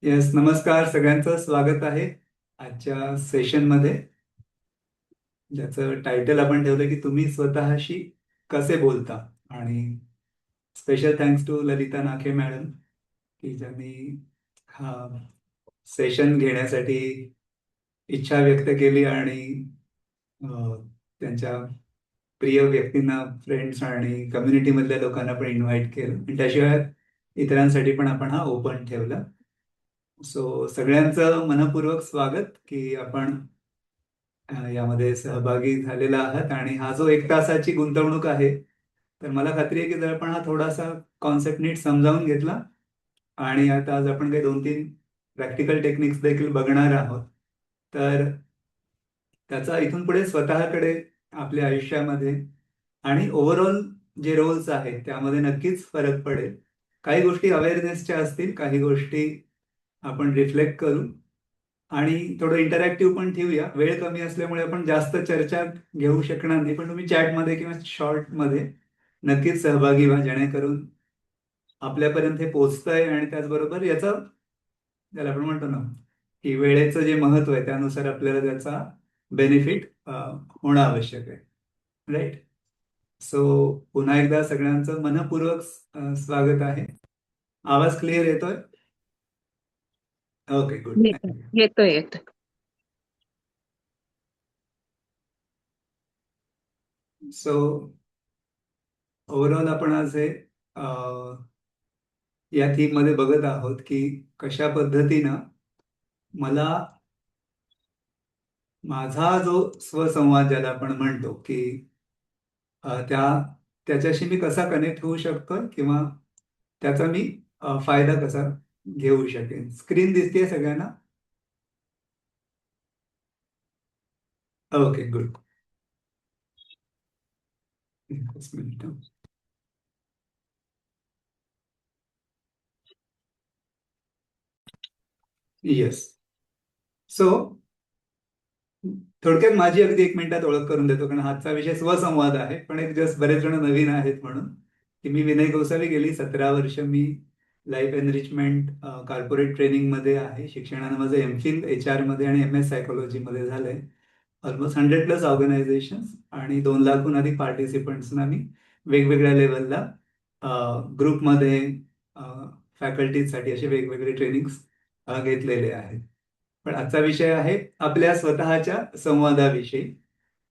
Yes, नमस्कार. सगळ्यांचं स्वागत आहे आजच्या सेशनमध्ये, ज्याचं टायटल आपण ठेवलं की तुम्ही स्वतःशी कसे बोलता. आणि special thanks to Lalita Nakhe madam की ज्यांनी हा सेशन घेण्यासाठी इच्छा व्यक्त केली आणि त्यांच्या प्रिय व्यक्तींना, फ्रेंड्स आणि कम्युनिटीमधल्या लोकांना पण इन्व्हाइट केलं. आणि त्याशिवाय इतरांसाठी पण आपण हा ओपन ठेवला. सो सगळ्यांचं मनपूर्वक स्वागत की आपण यामध्ये सहभागी झालेला आहात. आणि हा जो 1 तासाची गुंतवणूक आहे, तर मला खात्री आहे की जर आपण हा थोडासा कॉन्सेप्ट नीट समजावून घेतला आणि आता आज आपण काही 2-3 प्रॅक्टिकल टेक्निक्स देखील बघणार आहोत, तर त्याचा इथून पुढे स्वतःकडे, आपल्या आयुष्यामध्ये आणि ओव्हरऑल जे रोल्स आहेत त्यामध्ये नक्कीच फरक पडेल. काही गोष्टी अवेअरनेसच्या असतील, काही गोष्टी आपण रिफ्लेक्ट करू आणि थोडं इंटरॅक्टिव्ह पण ठेवूया. वेळ कमी असल्यामुळे आपण जास्त चर्चा घेऊ शकणार नाही, पण तुम्ही चॅटमध्ये किंवा शॉर्टमध्ये नक्कीच सहभागी व्हा, जेणेकरून आपल्यापर्यंत हे पोहोचतंय आणि त्याचबरोबर याचा, ज्याला आपण म्हणतो ना की वेळेचं जे महत्व आहे त्यानुसार आपल्याला त्याचा बेनिफिट होणं आवश्यक आहे. राईट. सो पुन्हा एकदा सगळ्यांचं मनपूर्वक स्वागत आहे. आवाज क्लिअर येतोय? Okay, good. येतोय येतोय येतोय. सो ओव्हरऑल आपण आज हे या थीम मध्ये बघत आहोत की कशा पद्धतीनं मला माझा जो स्वसंवाद, ज्याला आपण म्हणतो की त्याच्याशी मी कसा कनेक्ट होऊ शकतो किंवा त्याचा मी फायदा कसा घेऊ शकेन. स्क्रीन दिसते सगळ्यांना? Okay, good. एकच मिनिट. येस. सो थोडक्यात माझी अगदी 1 मिनिटात ओळख करून देतो, कारण आजचा विषय स्वसंवाद आहे. पण एक जस्ट बरेच जण नवीन आहेत म्हणून, की मी विनय गोसावी. गेली 17 वर्ष मी लाईफ एनरिचमेंट कॉर्पोरेट ट्रेनिंग मध्ये आहे. शिक्षणानं माझं एमफिल HR मध्ये आणि MS सायकोलॉजी मध्ये झालंय. ऑलमोस्ट 100+ ऑर्गनायझेशन आणि 2 लाखहून अधिक पार्टिसिपंट्सना मी वेगवेगळ्या लेवलला ग्रुपमध्ये, फॅकल्टीसाठी असे वेगवेगळे ट्रेनिंग्स घेतलेले आहेत. पण आजचा विषय आहे आपल्या स्वतःच्या संवादाविषयी.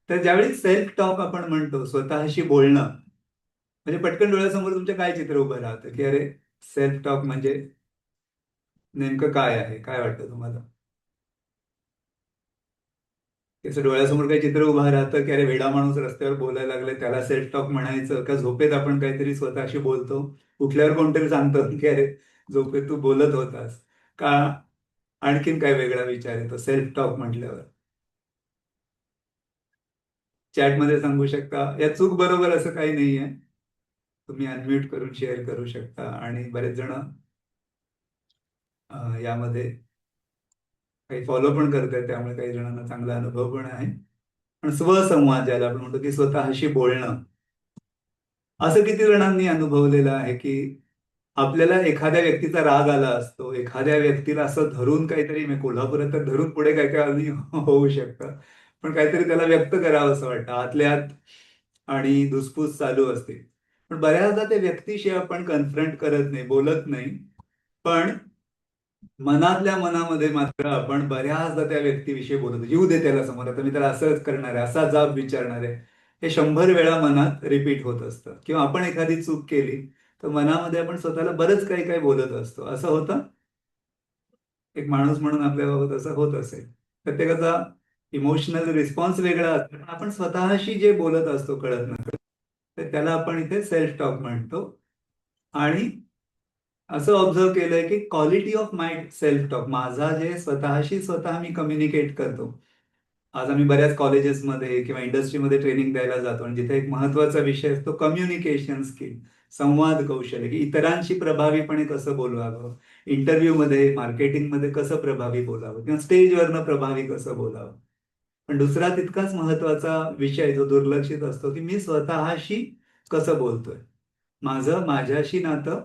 तर ज्यावेळी सेल्फ टॉक आपण म्हणतो, स्वतःशी बोलणं, म्हणजे पटकन डोळ्यासमोर तुमच्या काय चित्र उभं राहतं की अरे, सेल्फ टॉक म्हणजे नेमकं काय आहे? काय वाटतं तुम्हाला? त्याचं डोळ्यासमोर काही चित्र उभं राहतं की अरे, वेडा माणूस रस्त्यावर बोलायला लागले, त्याला सेल्फ टॉक म्हणायचं का? झोपेत आपण काहीतरी स्वतःशी बोलतो, उठल्यावर कोणतरी सांगतं की अरे, झोपेत तू बोलत होतास का? आणखीन काय वेगळा विचार येतो सेल्फ टॉक म्हटल्यावर? चॅटमध्ये सांगू शकता. या चूक बरोबर असं काही नाहीये. तुम्ही अनम्यूट करून शेअर करू शकता आणि बरेच जण यामध्ये काही फॉलो पण करतात, त्यामुळे काही जणांना चांगला अनुभव पण आहे. पण स्वसंवाद, ज्याला आपण म्हणतो की स्वतःशी बोलणं, असं किती जणांनी अनुभवलेलं आहे की आपल्याला एखाद्या व्यक्तीचा राग आला असतो, एखाद्या व्यक्तीला असं धरून काहीतरी, मी कोल्हापुरात तर धरून पुढे काय काय होऊ शकतं, पण काहीतरी त्याला व्यक्त करावं असं वाटतं आतल्या आत आणि धुसफूस चालू असते. पण बऱ्याचदा त्या व्यक्तीशी आपण कन्फ्रंट करत नाही, बोलत नाही, पण मनातल्या मनामध्ये मात्र आपण बऱ्याचदा त्या व्यक्तीविषयी बोलतो. येऊ दे त्याला समोर, आता मी त्याला असंच करणार आहे, असा जाब विचारणार आहे, हे 100 वेळा मनात रिपीट होत असतं. किंवा आपण एखादी चूक केली तर मनामध्ये आपण स्वतःला बरंच काही काही बोलत असतो. असं होतं? एक माणूस म्हणून आपल्याबाबत असं होत असेल. प्रत्येकाचा इमोशनल रिस्पॉन्स वेगळा असतो, पण आपण स्वतःशी जे बोलत असतो कळत नकळत, तर त्याला आपण इथे सेल्फ टॉक म्हणतो. आणि असं ऑब्झर्व केलंय की quality of my self talk, माझा जे स्वतःशी स्वतः मी कम्युनिकेट करतो. आज आम्ही बऱ्याच कॉलेजेसमध्ये किंवा इंडस्ट्रीमध्ये ट्रेनिंग द्यायला जातो आणि जिथे एक महत्वाचा विषय असतो कम्युनिकेशन स्किल, संवाद कौशल्य, की इतरांशी प्रभावीपणे कसं बोलावं, इंटरव्ह्यूमध्ये, मार्केटिंगमध्ये कसं प्रभावी बोलावं किंवा स्टेजवरनं प्रभावी कसं बोलावं. पण दुसरा तितकाच महत्वाचा विषय जो दुर्लक्षित असतो की मी स्वतःशी कसं बोलतोय, माझं माझ्याशी नातं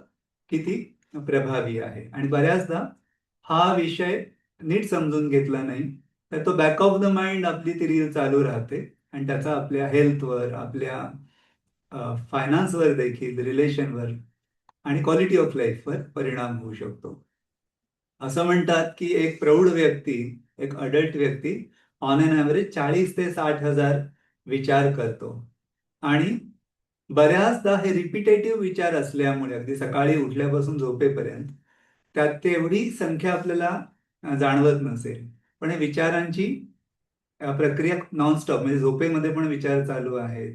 किती प्रभावी आहे. आणि बऱ्याचदा हा विषय नीट समजून घेतला नाही तर तो बॅक ऑफ द माइंड आपली ती रील चालू राहते आणि त्याचा आपल्या हेल्थवर, आपल्या फायनान्सवर देखील, रिलेशनवर आणि क्वालिटी ऑफ लाईफवर परिणाम होऊ शकतो. असं म्हणतात की एक प्रौढ व्यक्ती, एक अडल्ट व्यक्ती ऑन एन ॲव्हरेज 40,000 ते 60,000 विचार करतो. आणि बऱ्याचदा हे रिपिटेटिव्ह विचार असल्यामुळे अगदी सकाळी उठल्यापासून झोपेपर्यंत त्यात तेवढी संख्या आपल्याला जाणवत नसेल. पण हे विचारांची प्रक्रिया नॉनस्टॉप, म्हणजे झोपेमध्ये पण विचार चालू आहेत.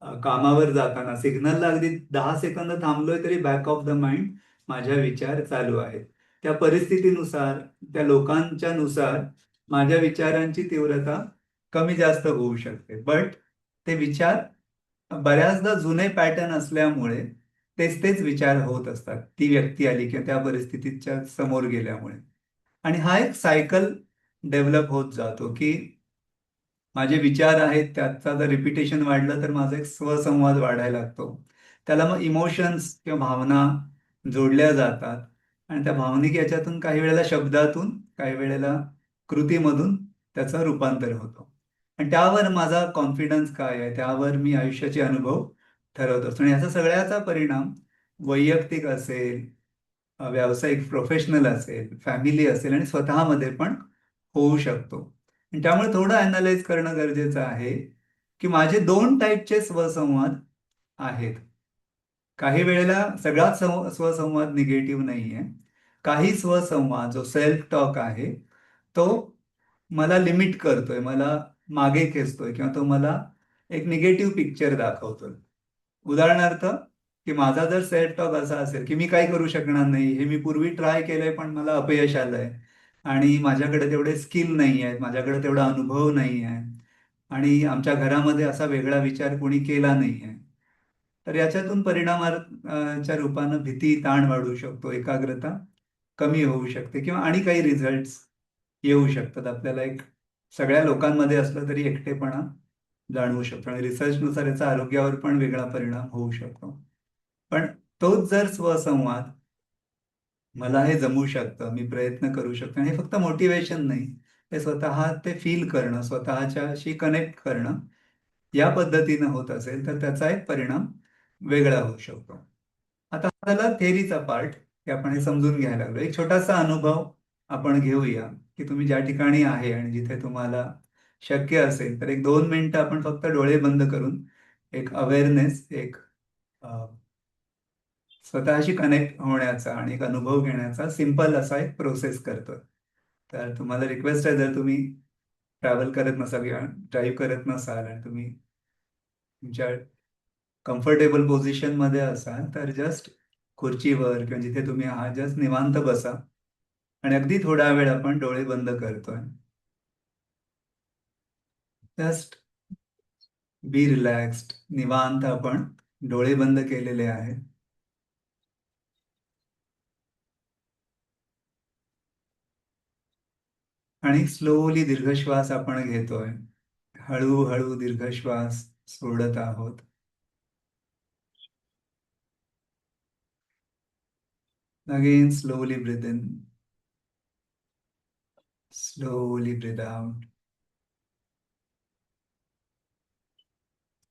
कामावर जाताना सिग्नलला अगदी 10 सेकंद थांबलोय तरी बॅक ऑफ द माइंड माझ्या विचार चालू आहेत. त्या परिस्थितीनुसार, त्या लोकांच्या नुसार माझ्या विचारांची तीव्रता कमी जास्त होऊ शकते. बट ते विचार बऱ्याचदा जुने पॅटर्न असल्यामुळे तेच तेच विचार होत असतात. ती व्यक्ती आली किंवा त्या परिस्थितीच्या समोर गेल्यामुळे. आणि हा एक सायकल डेव्हलप होत जातो की माझे विचार आहेत त्याचा जर रिपिटेशन वाढलं तर माझा एक स्वसंवाद वाढायला लागतो. त्याला मग इमोशन्स किंवा भावना जोडल्या जातात आणि त्या भावनिक याच्यातून काही वेळेला शब्दातून, काही वेळेला कृतीमधून त्याचं रूपांतर होतं. आणि त्यावर माझा कॉन्फिडन्स काय आहे, त्यावर मी आयुष्याचे अनुभव ठरवत असतो. आणि याचा सगळ्याचा परिणाम वैयक्तिक असेल, व्यावसायिक प्रोफेशनल असेल, फॅमिली असेल आणि स्वतःमध्ये पण होऊ शकतो. आणि त्यामुळे थोडं अनालाइज करणं गरजेचं आहे की माझे दोन टाईपचे स्वसंवाद आहेत. काही वेळेला सगळाच स्वसंवाद निगेटिव्ह नाहीये. काही स्वसंवाद जो सेल्फ टॉक आहे तो मला लिमिट करतोय, मला मागे खेचतोय किंवा तो मला एक निगेटिव्ह पिक्चर दाखवतोय. उदाहरणार्थ, की माझा जर सेल्फ टॉक असा असेल की मी काही करू शकणार नाही, हे मी पूर्वी ट्राय केलंय पण मला अपयश आलंय आणि माझ्याकडे तेवढे स्किल नाही आहेत, माझ्याकडे तेवढा अनुभव नाही आहे आणि आमच्या घरामध्ये असा वेगळा विचार कोणी केला नाही आहे. तर याच्यातून परिणामाच्या रूपानं भीती, ताण वाढू शकतो, एकाग्रता कमी होऊ शकते किंवा आणि काही रिझल्ट्स येऊ शकतात. आपल्याला एक सगळ्या लोकांमध्ये असलं तरी एकटेपणा जाणवू शकतो आणि रिसर्चनुसार याचा आरोग्यावर पण वेगळा परिणाम होऊ शकतो. पण तोच जर स्वसंवाद मला हे जमू शकतं, मी प्रयत्न करू शकतो आणि हे फक्त मोटिवेशन नाही, हे स्वतः ते फील करणं, स्वतःच्याशी कनेक्ट करणं या पद्धतीनं होत असेल तर त्याचा एक परिणाम वेगळा होऊ शकतो. आता हा झाला थेअरीचा पार्ट, की आपण हे समजून घ्यायला लागलो. एक छोटासा अनुभव आपण घेऊया, की तुम्ही ज्या ठिकाणी आहे आणि जिथे तुम्हाला शक्य असेल तर एक 2 मिनिटं आपण फक्त डोळे बंद करून एक अवेअरनेस, एक स्वतःशी कनेक्ट होण्याचा आणि एक अनुभव घेण्याचा सिंपल असा एक प्रोसेस करतोय. तर तुम्हाला रिक्वेस्ट आहे, जर तुम्ही ट्रॅव्हल करत नसाल किंवा ड्राईव्ह करत नसाल आणि तुम्ही तुमच्या कम्फर्टेबल पोझिशन मध्ये असाल तर जस्ट खुर्चीवर किंवा जिथे तुम्ही आहात जस्ट निवांत बसा आणि अगदी थोडा वेळ आपण डोळे बंद करतोय. जस्ट बी रिलॅक्स्ड, निवांत आपण डोळे बंद केलेले आहेत आणि स्लोली दीर्घ श्वास आपण घेतोय. हळूहळू दीर्घ श्वास सोडत आहोत. Again slowly breathe in, slowly breathe out.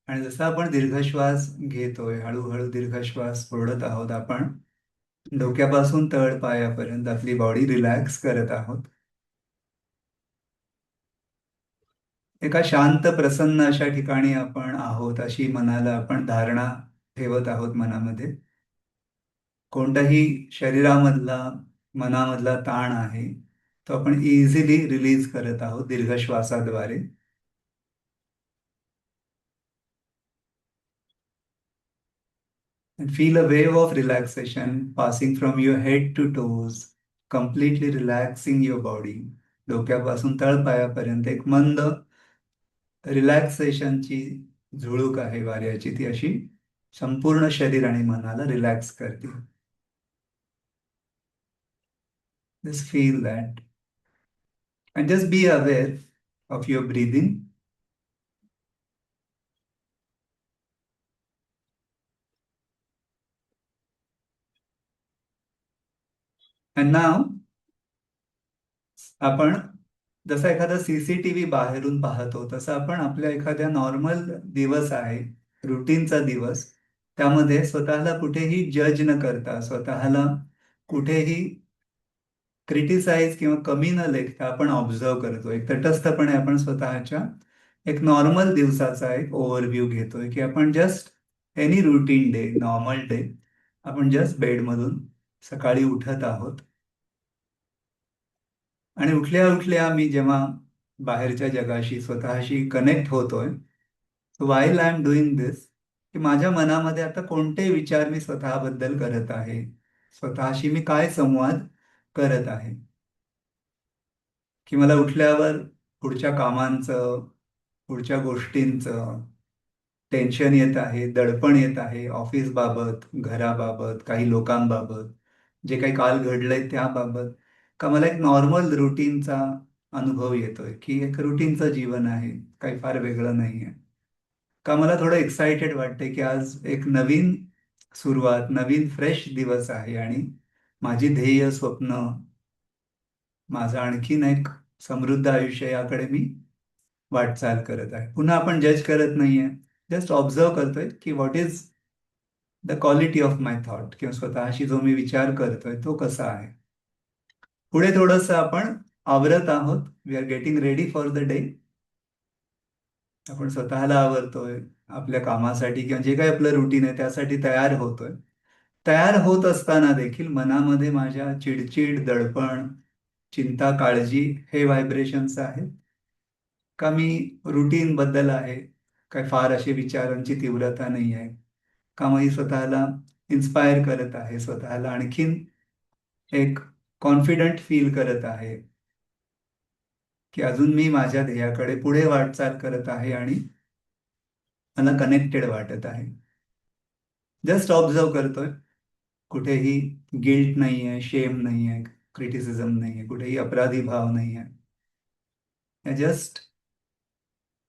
आणि जसं आपण दीर्घ श्वास घेतोय, हळूहळू दीर्घ श्वास सोडत आहोत, आपण डोक्यापासून तळ पायापर्यंत आपली बॉडी रिलॅक्स करत आहोत. एका शांत प्रसन्न अशा ठिकाणी आपण आहोत अशी मनाला आपण धारणा ठेवत आहोत मनामध्ये. कोणताही शरीरामधला, मनामधला ताण आहे तो आपण इझिली रिलीज करत आहोत दीर्घ श्वासाद्वारे. And feel a wave of relaxation passing from your head to toes, completely relaxing your body. डोक्यापासून तळपायापर्यंत एक मंद रिलॅक्सेशनची झुळूक आहे वाऱ्याची, ती अशी संपूर्ण शरीर आणि मनाला रिलॅक्स करते. Just feel that and just be aware of your breathing. And now आपण जसा एखादा सीसीटीव्ही बाहेरून पाहतो तसं आपण आपल्या एखाद्या नॉर्मल दिवस आहे, रुटीनचा दिवस, त्यामध्ये स्वतःला कुठेही जज न करता, स्वतःला कुठेही क्रिटिसाइज किंवा कमी न लेखता आपण ऑब्झर्व करतोय. एक तटस्थपणे आपण स्वतःच्या एक नॉर्मल दिवसाचा एक ओव्हरव्ह्यू घेतोय की आपण just any routine day, normal day, आपण जस्ट बेडमधून सकाळी उठत आहोत. आणि उठल्या उठल्या मी जेव्हा बाहेरच्या जगाशी स्वतःशी कनेक्ट होतोय, वाईल आय एम डुईंग दिस, की माझ्या मनामध्ये आता कोणते विचार मी स्वतःबद्दल करत आहे, स्वतःशी मी काय संवाद करत आहे, की मला उठल्यावर पुढच्या कामांचं, पुढच्या गोष्टींचं टेन्शन येत आहे, दडपण येत आहे, ऑफिस बाबत, घराबाबत, काही लोकांबाबत, जे काही काल घडलंय त्याबाबत, का मला एक नॉर्मल रुटीनचा अनुभव येतोय, की एक रुटीनचं जीवन आहे, काही फार वेगळं नाहीये. का मला थोडं एक्साइटेड वाटतंय, की आज एक नवीन सुरुवात, नवीन फ्रेश दिवस आहे आणि माझी ध्येय, स्वप्न, माझं आणखीन एक समृद्ध आयुष्य याकडे मी वाटचाल करत आहे. पुन्हा आपण जज करत नाहीये. जस्ट ऑब्झर्व करतोय की what is the quality of my thought, किंवा स्वतःशी जो मी विचार करतोय तो कसा आहे. पुढे थोडंसं आपण आवरत आहोत. We are getting ready for the day. आपण स्वतःला आवरतोय आपल्या कामासाठी किंवा जे काही आपलं रुटीन आहे त्यासाठी तयार होतोय. तयार होत असताना देखील मनामध्ये माझ्या चिडचिड, दडपण, चिंता, काळजी हे व्हायब्रेशन्स आहेत. का मी रुटीन बद्दल आहे, काय फार अशी विचारांची तीव्रता नाही आहे, का मी स्वतःला इन्स्पायर करत आहे, स्वतःला आणखीन एक कॉन्फिडंट फील करत आहे, की अजून मी माझ्या ध्येयाकडे पुढे वाटचाल करत आहे आणि मला कनेक्टेड वाटत आहे. जस्ट ऑब्झर्व करतोय. कुठेही गिल्ट नाहीये, शेम नाहीये, क्रिटिसिझम नाहीये, कुठेही अपराधी भाव नाहीये. Just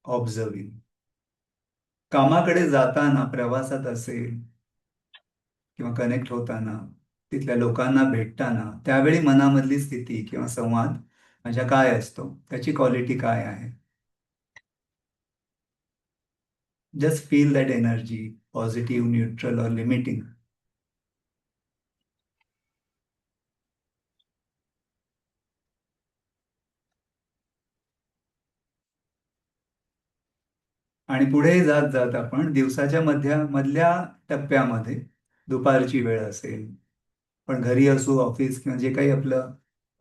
observing. कामाकडे जाताना, प्रवासात असेल किंवा कनेक्ट होताना, तिथल्या लोकांना भेटताना, त्यावेळी मनामधली स्थिती किंवा संवाद माझ्या काय असतो, त्याची क्वालिटी काय आहे. Just feel that energy, positive, neutral और लिमिटिंग. आणि पुढे जात जात आपण दिवसाच्या मधल्या टप्प्यामध्ये, दुपारची वेळ असेल, पण घरी असू, ऑफिस किंवा जे काही आपलं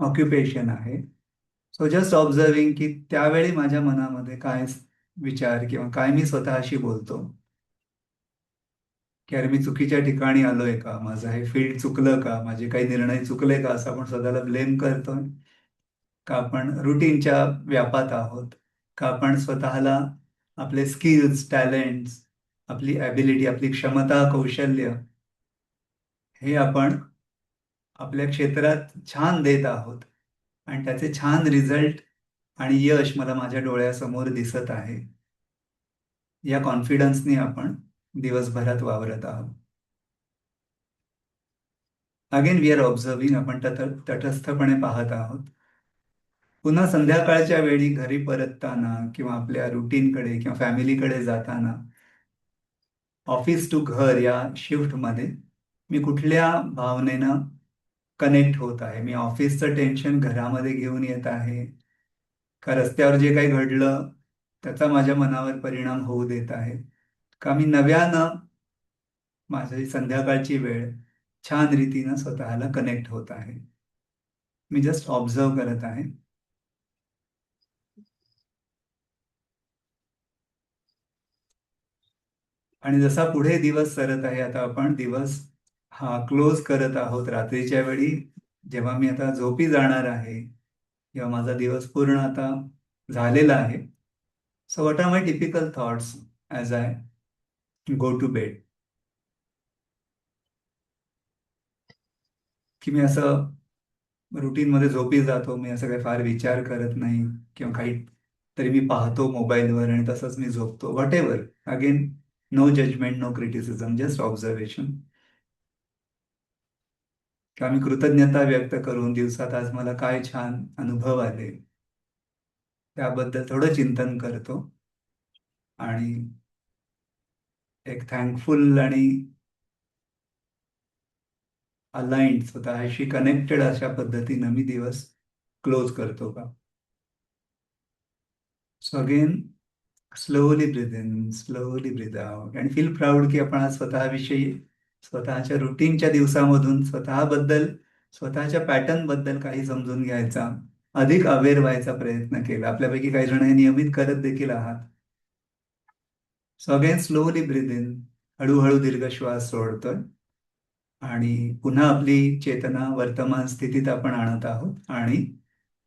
ऑक्युपेशन आहे, सो जस्ट ऑब्झर्विंग की त्यावेळी माझ्या मनामध्ये काय विचार किंवा काय मी स्वतःशी बोलतो, की अरे मी चुकीच्या ठिकाणी आलोय का, माझं हे फील्ड चुकलं का, माझे काही निर्णय चुकले का, असं आपण स्वतःला ब्लेम करतोय, का आपण रुटीनच्या व्यापात आहोत, का आपण स्वतःला आपले स्किल्स, टॅलेंट्स, आपली ॲबिलिटी, आपली क्षमता, कौशल्य हे आपण आपल्या क्षेत्रात छान देत आहोत आणि त्याचे छान रिझल्ट आणि यश मला माझ्या डोळ्यासमोर दिसत आहे. या कॉन्फिडन्सने आपण दिवसभरात वावरत आहोत. Again we are observing. आपण तटस्थपणे पाहत आहोत. पुन्हा संध्याकाळच्या वेळी घरी परतताना किंवा आपल्या रुटीनकडे किंवा फॅमिलीकडे जाताना, ऑफिस टू घर या शिफ्टमध्ये मी कुठल्या भावनेनं कनेक्ट होत आहे. मी ऑफिसचं टेन्शन घरामध्ये घेऊन येत आहे, का रस्त्यावर जे काही घडलं त्याचा माझ्या मनावर परिणाम होऊ देत आहे, का मी नव्यानं माझी संध्याकाळची वेळ छान रीतीनं स्वतःला कनेक्ट होत आहे. मी जस्ट ऑब्झर्व करत आहे. आणि जसा पुढे दिवस सरत आहे, आता आपण दिवस हा क्लोज करत आहोत. रात्रीच्या वेळी जेव्हा मी आता झोपी जाणार आहे किंवा माझा दिवस पूर्ण आता झालेला आहे, so what are my typical thoughts as I go to bed, की मी असं रुटीनमध्ये झोपी जातो. मी असं काही फार विचार करत नाही किंवा काही तरी मी पाहतो मोबाईलवर आणि तसंच मी झोपतो. Whatever. Again, no judgement, no criticism, just observation. आम्ही कृतज्ञता व्यक्त करून दिवसात आज मला काय छान अनुभव आले त्याबद्दल थोडं चिंतन करतो आणि एक थँकफुल आणि अलाइंड स्वतःशी कनेक्टेड अशा पद्धतीनं मी दिवस क्लोज करतो का. So again slowly breath in, slowly breath out and feel proud की आपण आज स्वतःविषयी स्वतःच्या रुटीनच्या दिवसामधून स्वतःबद्दल स्वतःच्या पॅटर्न बद्दल काही समजून घ्यायचा, अधिक अवेअर व्हायचा प्रयत्न केला. आपल्यापैकी काही जण हे नियमित करत देखील आहात. So again slowly breath in, हळूहळू दीर्घ श्वास सोडतोय आणि पुन्हा आपली चेतना वर्तमान स्थितीत आपण आणत आहोत आणि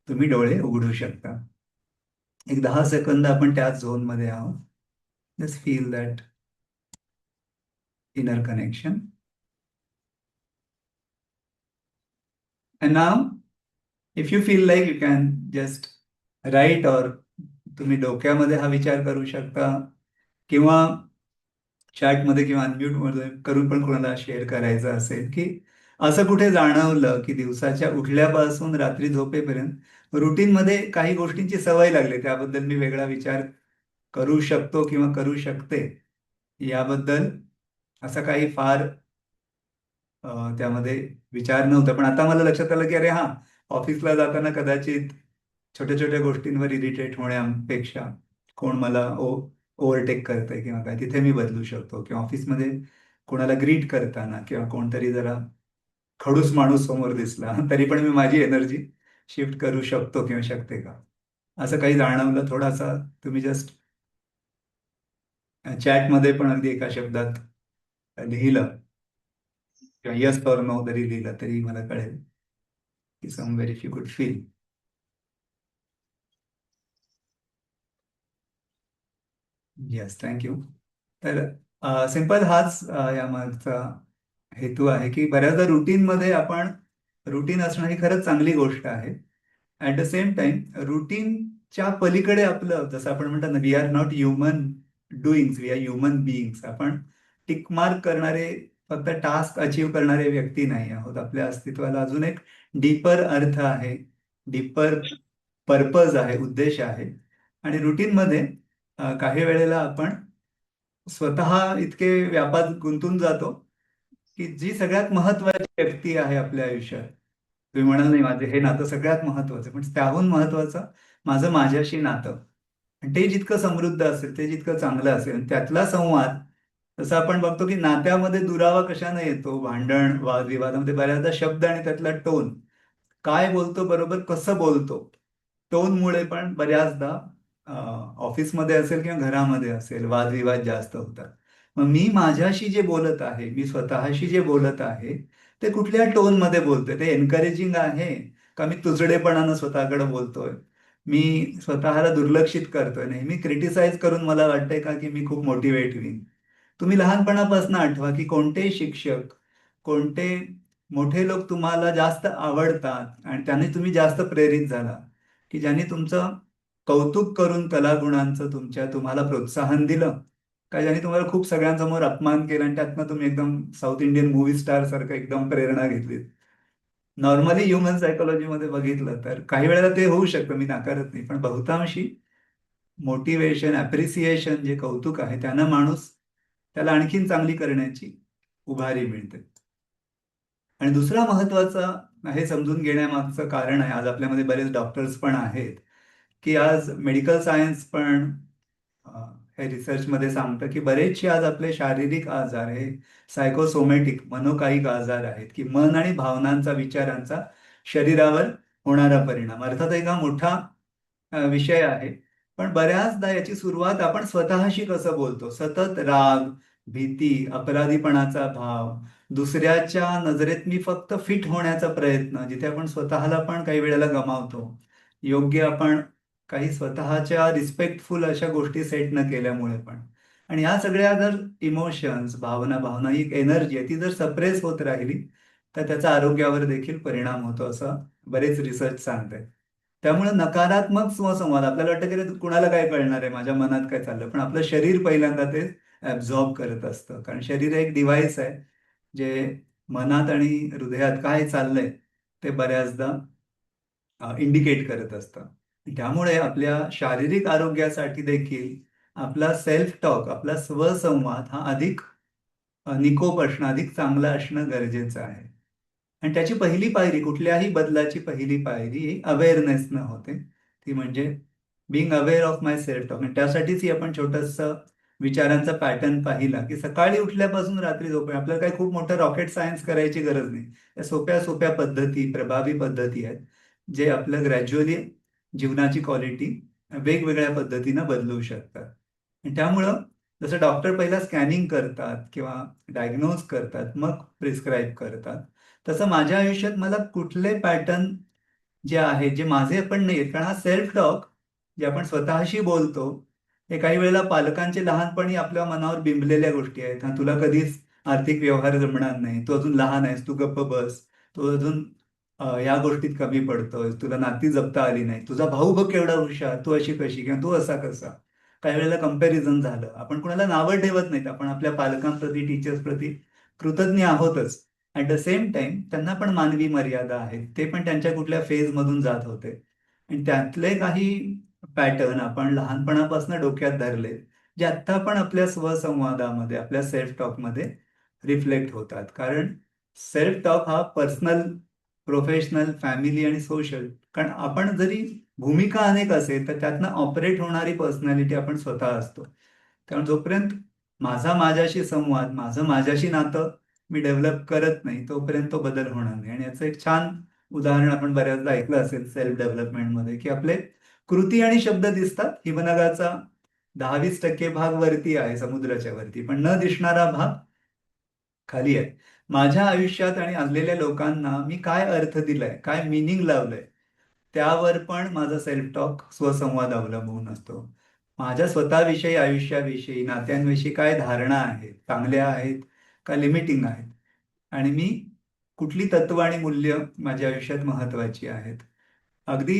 तुम्ही डोळे उघडू शकता. एक 10 सेकंद आपण त्याच झोनमध्ये आहोत. Just feel that inner connection. And now if you feel like you can just write or तुम्ही डोक्यामध्ये हा विचार करू शकता किंवा चॅटमध्ये किंवा अनम्यूट मध्ये करून पण कोणाला शेअर करायचं असेल की असं कुठे जाणवलं की दिवसाच्या उठल्यापासून रात्री झोपेपर्यंत रुटीनमध्ये काही गोष्टींची सवय लागली, त्याबद्दल मी वेगळा विचार करू शकतो किंवा करू शकते याबद्दल असा काही फार त्यामध्ये विचार नव्हता. पण आता मला लक्षात आलं की अरे हा, ऑफिसला जाताना कदाचित छोट्या छोट्या गोष्टींवर इरिटेट होण्यापेक्षा कोण मला ओव्हरटेक करतंय किंवा काय, तिथे मी बदलू शकतो. किंवा ऑफिसमध्ये कोणाला ग्रीट करताना किंवा कोणतरी जरा खडूस माणूस समोर दिसला तरी पण मी माझी एनर्जी शिफ्ट करू शकतो किंवा शकते का, असं काही जाणवलं थोडासा. तुम्ही जस्ट चॅटमध्ये पण अगदी एका शब्दात लिहिलं किंवा यस और नो जरी लिहिलं तरी मला कळेल की समवेअर इफ यू कुड फील. Yes, thank you. तर सिंपल हाच यामागचा हेतू आहे की बऱ्याचदा रुटीनमध्ये आपण रुटीन असणं ही खरंच चांगली गोष्ट आहे. ऍट द सेम टाइम रुटीनच्या पलीकडे आपलं, जसं आपण म्हणतात ना, we are not human doings, we are human beings. आपण टिकमार्क करणारे, फक्त टास्क अचीव करणारे व्यक्ती नाही आहोत. आपल्या अस्तित्वाला अजून एक डीपर अर्थ आहे, डीपर पर्पज आहे, उद्देश आहे. आणि रुटीनमध्ये काही वेळेला आपण स्वतः इतके व्यापात गुंतून जातो की जी सगळ्यात महत्वाची व्यक्ती आहे आपल्या आयुष्यात, तुम्ही म्हणाल नाही माझे हे नातं सगळ्यात महत्वाचं, पण त्याहून महत्वाचं माझं माझ्याशी नातं. आणि ते जितकं समृद्ध असेल, ते जितकं चांगलं असेल, त्यातला संवाद, तसं आपण बघतो की नात्यामध्ये दुरावा कशाने येतो, भांडण वादविवादामध्ये बऱ्याचदा शब्द आणि त्यातला टोन, काय बोलतो बरोबर कसं बोलतो, टोनमुळे पण बऱ्याचदा ऑफिसमध्ये असेल किंवा घरामध्ये असेल वादविवाद जास्त होतात. मग मी माझ्याशी जे बोलत आहे, मी स्वतःशी जे बोलत आहे, ते कुठल्या टोनमध्ये बोलतोय, ते एनकरेजिंग आहे का मी तुजडेपणानं स्वतःकडे बोलतोय, मी स्वतःला दुर्लक्षित करतोय, नेहमी क्रिटिसाइज करून मला वाटतंय का की मी खूप मोटिवेट होईन. तुम्ही लहानपणापासून आठवा की कोणते शिक्षक, कोणते मोठे लोक तुम्हाला जास्त आवडतात आणि त्याने तुम्ही जास्त प्रेरित झाला, की ज्यांनी तुमचं कौतुक करून कलागुणांचं तुम्हाला प्रोत्साहन दिलं, का ज्यांनी तुम्हाला खूप सगळ्यांसमोर अपमान केला आणि त्यातनं तुम्ही एकदम साऊथ इंडियन मूव्ही स्टार सारखं एकदम प्रेरणा घेतली. नॉर्मली ह्युमन सायकोलॉजीमध्ये बघितलं तर काही वेळेला ते होऊ शकतं, मी नाकारत नाही, पण बहुतांशी मोटिवेशन, अप्रिसिएशन, जे कौतुक आहे त्यानं माणूस त्याला आणखीन चांगली करण्याची उभारी मिळते. आणि दुसरा महत्वाचा हे समजून घेण्यामागचं कारण आहे, आज आपल्यामध्ये बरेच डॉक्टर्स पण आहेत, की आज मेडिकल सायन्स पण अ, हे रिसर्चमध्ये सांगतं की बरेचसे आज आपले शारीरिक आजार हे सायकोसोमॅटिक, मनोकायिक आजार आहेत, की मन आणि भावनांचा, विचारांचा शरीरावर होणारा परिणाम. अर्थात एक हा मोठा विषय आहे, पण बऱ्याचदा याची सुरुवात आपण स्वतःशी कसं बोलतो, सतत राग, भीती, अपराधीपणाचा भाव, दुसऱ्याच्या नजरेत मी फक्त फिट होण्याचा प्रयत्न, जिथे आपण स्वतःला पण काही वेळेला गमावतो, योग्य आपण काही स्वतःच्या रिस्पेक्टफुल अशा गोष्टी सेट न केल्यामुळे पण. आणि ह्या सगळ्या जर इमोशन्स, भावना, भावना ही एक एनर्जी आहे, ती जर सप्रेस होत राहिली तर त्याचा आरोग्यावर देखील परिणाम होतो, असं बरेच रिसर्च सांगतायत. त्यामुळे नकारात्मक स्वसंवाद, आपल्याला वाटतं की रे कुणाला काय कळणार आहे माझ्या मनात काय चाललं, पण आपलं शरीर पहिल्यांदा ते ऍब्झॉर्ब करत असतं. कारण शरीर एक डिव्हाइस आहे जे मनात आणि हृदयात काय चाललंय ते बऱ्याचदा इंडिकेट करत असतं. त्यामुळे आपल्या शारीरिक आरोग्यासाठी देखील आपला सेल्फ टॉक, आपला स्वसंवाद हा अधिक निकोप असणं, अधिक चांगला असणं गरजेचं आहे. आणि त्याची पहिली पायरी, कुठल्याही बदलाची पहिली पायरी ही अवेअरनेसनं होते. ती म्हणजे being aware of my self talk. आणि त्यासाठीच ही आपण छोटंसं विचारांचा पॅटर्न पाहिला, की सकाळी उठल्यापासून रात्री झोपे आपल्याला काही खूप मोठं रॉकेट सायन्स करायची गरज नाही. या सोप्या सोप्या पद्धती, प्रभावी पद्धती आहेत, जे आपलं ग्रॅज्युअली जीवनाची क्वालिटी वेगवेगळ्या पद्धतीनं बदलवू शकतात. आणि त्यामुळं जसं डॉक्टर पहिला स्कॅनिंग करतात किंवा डायग्नोज करतात, मग प्रिस्क्राईब करतात, तसं माझ्या आयुष्यात मला कुठले पॅटर्न जे आहेत, जे माझे पण नाही आहेत, कारण हा सेल्फ टॉक जे आपण स्वतःशी बोलतो, हे काही वेळेला पालकांचे लहानपणी आपल्या मनावर बिंबलेल्या गोष्टी आहेत. हा, तुला कधीच आर्थिक व्यवहार जमणार नाही, तू अजून लहान आहेस, तू गप्प बस, तू अजून या गोष्टीत कमी पडतोय, तुला नाती जपता आली नाही, तुझा भाऊ बघ केवढा हुशार, तू अशी कशी किंवा तू असा कसा. काही वेळेला कंपॅरिझन झालं. आपण कुणाला नावं ठेवत नाहीत, आपण आपल्या पालकांप्रती, टीचर्स प्रती कृतज्ञ आहोतच. ऍट द सेम टाइम त्यांना पण मानवी मर्यादा आहेत, ते पण त्यांच्या कुठल्या फेज मधून जात होते. आणि त्यातले काही पॅटर्न आपण लहानपणापासून डोक्यात धरले, जे आत्ता पण आपल्या स्वसंवादामध्ये, आपल्या सेल्फ टॉकमध्ये रिफ्लेक्ट होतात. कारण सेल्फ टॉक हा पर्सनल, प्रोफेशनल, फॅमिली आणि सोशल, कारण आपण जरी भूमिका अनेक असेल तर त्यातनं ऑपरेट होणारी पर्सनॅलिटी आपण स्वतः असतो. त्यामुळे जोपर्यंत माझा माझ्याशी संवाद, माझं माझ्याशी नातं मी डेव्हलप करत नाही, तोपर्यंत तो बदल होणार नाही. आणि याचं एक छान उदाहरण आपण बऱ्याचदा ऐकलं असेल सेल्फ डेव्हलपमेंटमध्ये, की आपले कृती आणि शब्द दिसतात. हिमनगाचा 10-20% भाग वरती आहे, समुद्राच्या वरती, पण न दिसणारा भाग खाली आहे. माझ्या आयुष्यात आणि असलेल्या लोकांना मी काय अर्थ दिलाय, काय मिनिंग लावलंय, त्यावर पण माझा सेल्फ टॉक, स्वसंवाद अवलंबून असतो. माझ्या स्वतःविषयी, आयुष्याविषयी, नात्यांविषयी काय धारणा आहेत, चांगल्या आहेत का लिमिटिंग आहेत, आणि मी कुठली तत्व आणि मूल्य माझ्या आयुष्यात महत्वाची आहेत. अगदी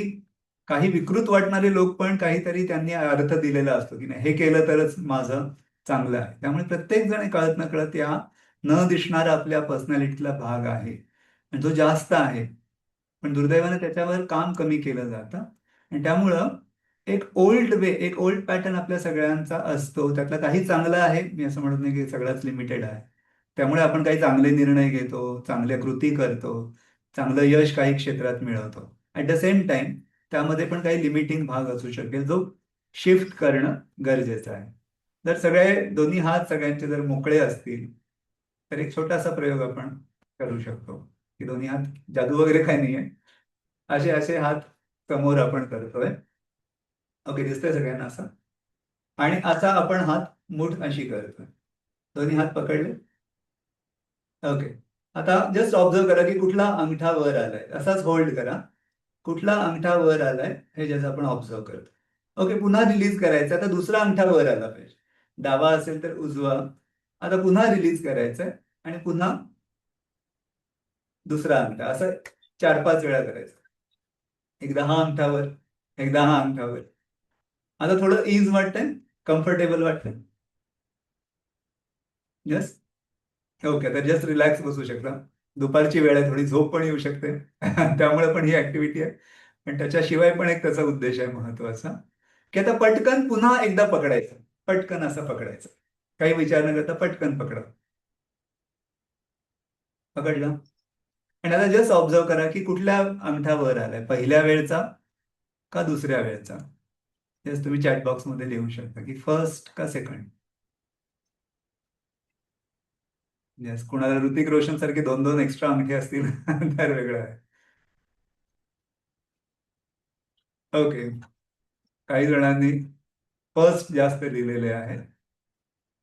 काही विकृत वाटणारे लोक पण काहीतरी त्यांनी अर्थ दिलेला असतो, की नाही हे केलं तरच माझं चांगलं आहे. त्यामुळे प्रत्येक जण कळत नकळत या न दिसणारा आपल्या पर्सनॅलिटीतला भाग आहे, आणि जो जास्त आहे. पण दुर्दैवाने त्याच्यावर काम कमी केलं जातं. आणि त्यामुळं एक ओल्ड वे, एक ओल्ड पॅटर्न आपल्या सगळ्यांचा असतो. त्यातलं काही चांगलं आहे, मी असं म्हणत नाही की सगळंच लिमिटेड आहे. त्यामुळे आपण काही चांगले निर्णय घेतो, चांगल्या कृती करतो, चांगलं यश काही क्षेत्रात मिळवतो. ऍट द सेम टाइम त्यामध्ये पण काही लिमिटिंग भाग असू शकेल, जो शिफ्ट करणं गरजेचं आहे. जर सगळे दोन्ही हात सगळ्यांचे जर मोकळे असतील, तर एक छोटासा प्रयोग आपण करू शकतो, की दोन्ही हात, जादू वगैरे काही नाहीये, असे असे हात समोर आपण करतोय. ओके, दिसतंय सगळ्यांना असं? आणि असा आपण हात मूठ अशी करतोय. दोन्ही हात पकडले. ओके. आता जस्ट ऑब्झर्व करा की कुठला अंगठा वर आलाय, असाच होल्ड करा. कुठला अंगठा वर आलाय हे जसं आपण ऑब्झर्व करतो. ओके, पुन्हा रिलीज करायचं. आता दुसरा अंगठा वर आला पाहिजे. डावा असेल तर उजवा. आता पुन्हा रिलीज करायचंय आणि पुन्हा दुसरा अंगठा, असं 4-5 वेळा करायचं. एकदा हा अंगठा वर, एकदा हा अंगठा वर. आता थोडं इज वाटतंय, कम्फर्टेबल वाटतंय. यस. ओके, तर जस्ट रिलॅक्स बसू शकता. दुपारची वेळ आहे, थोडी झोप पण येऊ शकते. त्यामुळे पण ही ऍक्टिव्हिटी आहे. पण त्याच्याशिवाय पण एक त्याचा उद्देश आहे महत्वाचा, की आता पटकन पुन्हा एकदा पकडायचं. पटकन असं पकडायचं. काही विचार न करता पटकन पकडा. पकडलं. आणि आता जस्ट ऑब्झर्व करा की कुठल्या अंगठा वर आलाय, पहिल्या वेळचा का दुसऱ्या वेळचा. जस्ट तुम्ही चॅट बॉक्समध्ये लिहू शकता की फर्स्ट का सेकंड. येस, कुणाला ऋतिक रोशन सारखे 2-2 एक्स्ट्रा अंगठे असतील तर वेगळं आहे. ओके. काही जणांनी फर्स्ट जास्त लिहिलेले आहे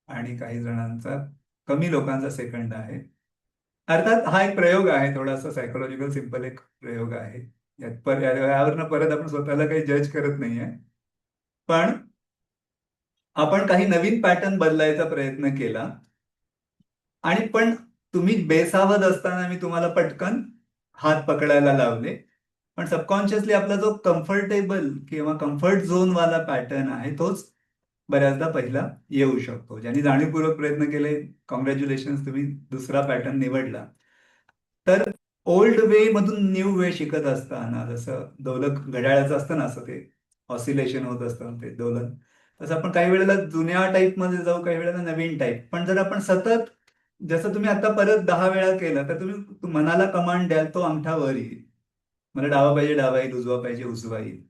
आणि काही जणांचा, कमी लोकांचा सेकंड आहे. अर्थात हा एक प्रयोग आहे, थोडासा सायकोलॉजिकल सिंपल एक प्रयोग आहे. यावरनं परत आपण स्वतःला काही जज करत नाहीये. पण आपण काही नवीन पॅटर्न बदलायचा प्रयत्न केला, आणि पण तुम्ही बेसावध असताना मी तुम्हाला पटकन हात पकडायला लावले. पण सबकॉन्शियसली आपला जो कम्फर्टेबल किंवा कम्फर्ट झोन वाला पॅटर्न आहे, तोच बऱ्याचदा पहिला येऊ शकतो. ज्यांनी जाणीवपूर्वक प्रयत्न केले, कॉंग्रॅच्युलेशन, तुम्ही दुसरा पॅटर्न निवडला. तर ओल्ड वे मधून न्यू वे शिकत असताना, जसं दोलक घड्याळाचं असतं ना, असं ते ऑसिलेशन होत असतं ते दोलन, तसं आपण काही वेळेला जुन्या टाईप मध्ये जाऊ, काही वेळेला नवीन टाईप. पण जर आपण सतत, जसं तुम्ही आता परत 10 वेळा केलं तर तुम्ही मनाला कमांड द्याल, तो अंगठा वर येईल. मला डावा पाहिजे डावा येईल, उजवा पाहिजे उजवा येईल.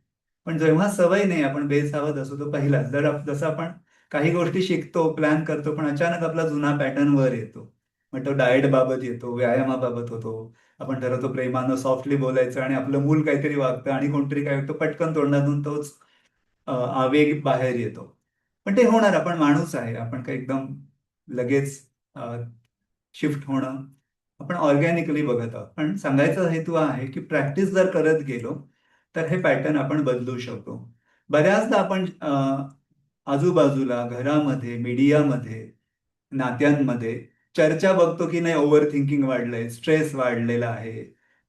पण जेव्हा सवय नाही, आपण बेसावध असतो, तो पहिला जर जसं आपण काही गोष्टी शिकतो, प्लॅन करतो, पण अचानक आपला जुना पॅटर्न वर येतो. मग तो डाएट बाबत येतो, व्यायामाबाबत होतो. आपण ठरवतो प्रेमानं सॉफ्टली बोलायचं आणि आपलं मूल काहीतरी वागतं आणि कोणतरी काय वागतं, पटकन तोंडातून तोच आवेग बाहेर येतो. पण ते होणार, आपण माणूस आहे, आपण काही एकदम लगेच शिफ्ट होणं आपण ऑर्गॅनिकली बघत आहोत. पण सांगायचा हेतू आहे की प्रॅक्टिस जर करत गेलो तर हे पॅटर्न आपण बदलू शकतो. बऱ्याचदा आपण आजूबाजूला, घरामध्ये, मीडियामध्ये, नात्यांमध्ये चर्चा बघतो की नाही, ओव्हर थिंकिंग वाढलंय, स्ट्रेस वाढलेला आहे,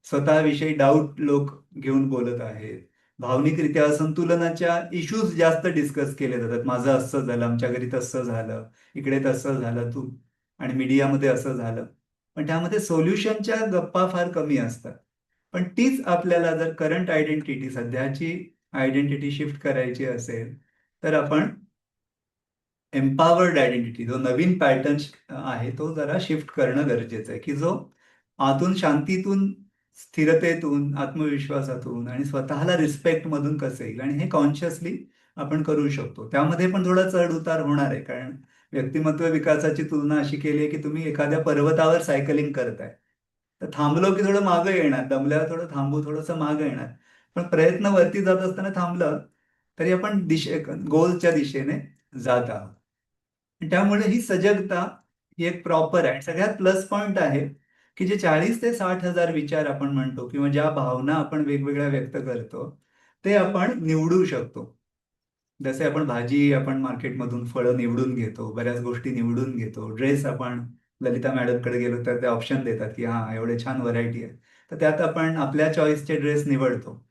स्वतःविषयी डाऊट लोक घेऊन बोलत आहेत, भावनिकरित्या असंतुलनाच्या इश्यूज जास्त डिस्कस केले जातात. माझं असं झालं, आमच्या घरी तसं झालं, इकडे तसं झालं, तू आणि मीडियामध्ये असं झालं. पण त्यामध्ये सोल्युशनच्या गप्पा फार कमी असतात. पण तीच आपल्याला जर करंट आयडेंटिटी, सध्याची आयडेंटिटी शिफ्ट करायची असेल तर आपण एम्पावर्ड आयडेंटिटी, जो नवीन पॅटर्न आहे, तो जरा शिफ्ट करणं गरजेचं आहे, की जो आतून शांतीतून, स्थिरतेतून, आत्मविश्वासातून आणि स्वतःला रिस्पेक्ट मधून कसं येईल. आणि हे कॉन्शियसली आपण करू शकतो. त्यामध्ये पण थोडा चढ उतार होणार आहे, कारण व्यक्तिमत्व विकासाची तुलना अशी केली आहे की तुम्ही एखाद्या पर्वतावर सायकलिंग करताय, तर थांबलो की थोडं मागं येणार, दमल्यावर थोडं थांबू, थोडंसं मागं येणार. पण प्रयत्न वरती जात असताना थांबलं तरी आपण गोलच्या दिशेने जात आहोत. त्यामुळे ही सजगता ही एक प्रॉपर आहे. सगळ्यात प्लस पॉइंट आहे की जे 40,000 ते 60,000 विचार आपण म्हणतो किंवा ज्या भावना आपण वेगवेगळ्या व्यक्त करतो, ते आपण निवडू शकतो. जसे आपण भाजी, आपण मार्केटमधून फळं निवडून घेतो, बऱ्याच गोष्टी निवडून घेतो. ड्रेस आपण ललिता मॅडमकडे गेलो तर ते ऑप्शन देतात की हा एवढे छान व्हरायटी आहे, तर त्यात आपण आपल्या चॉईसचे ड्रेस निवडतो.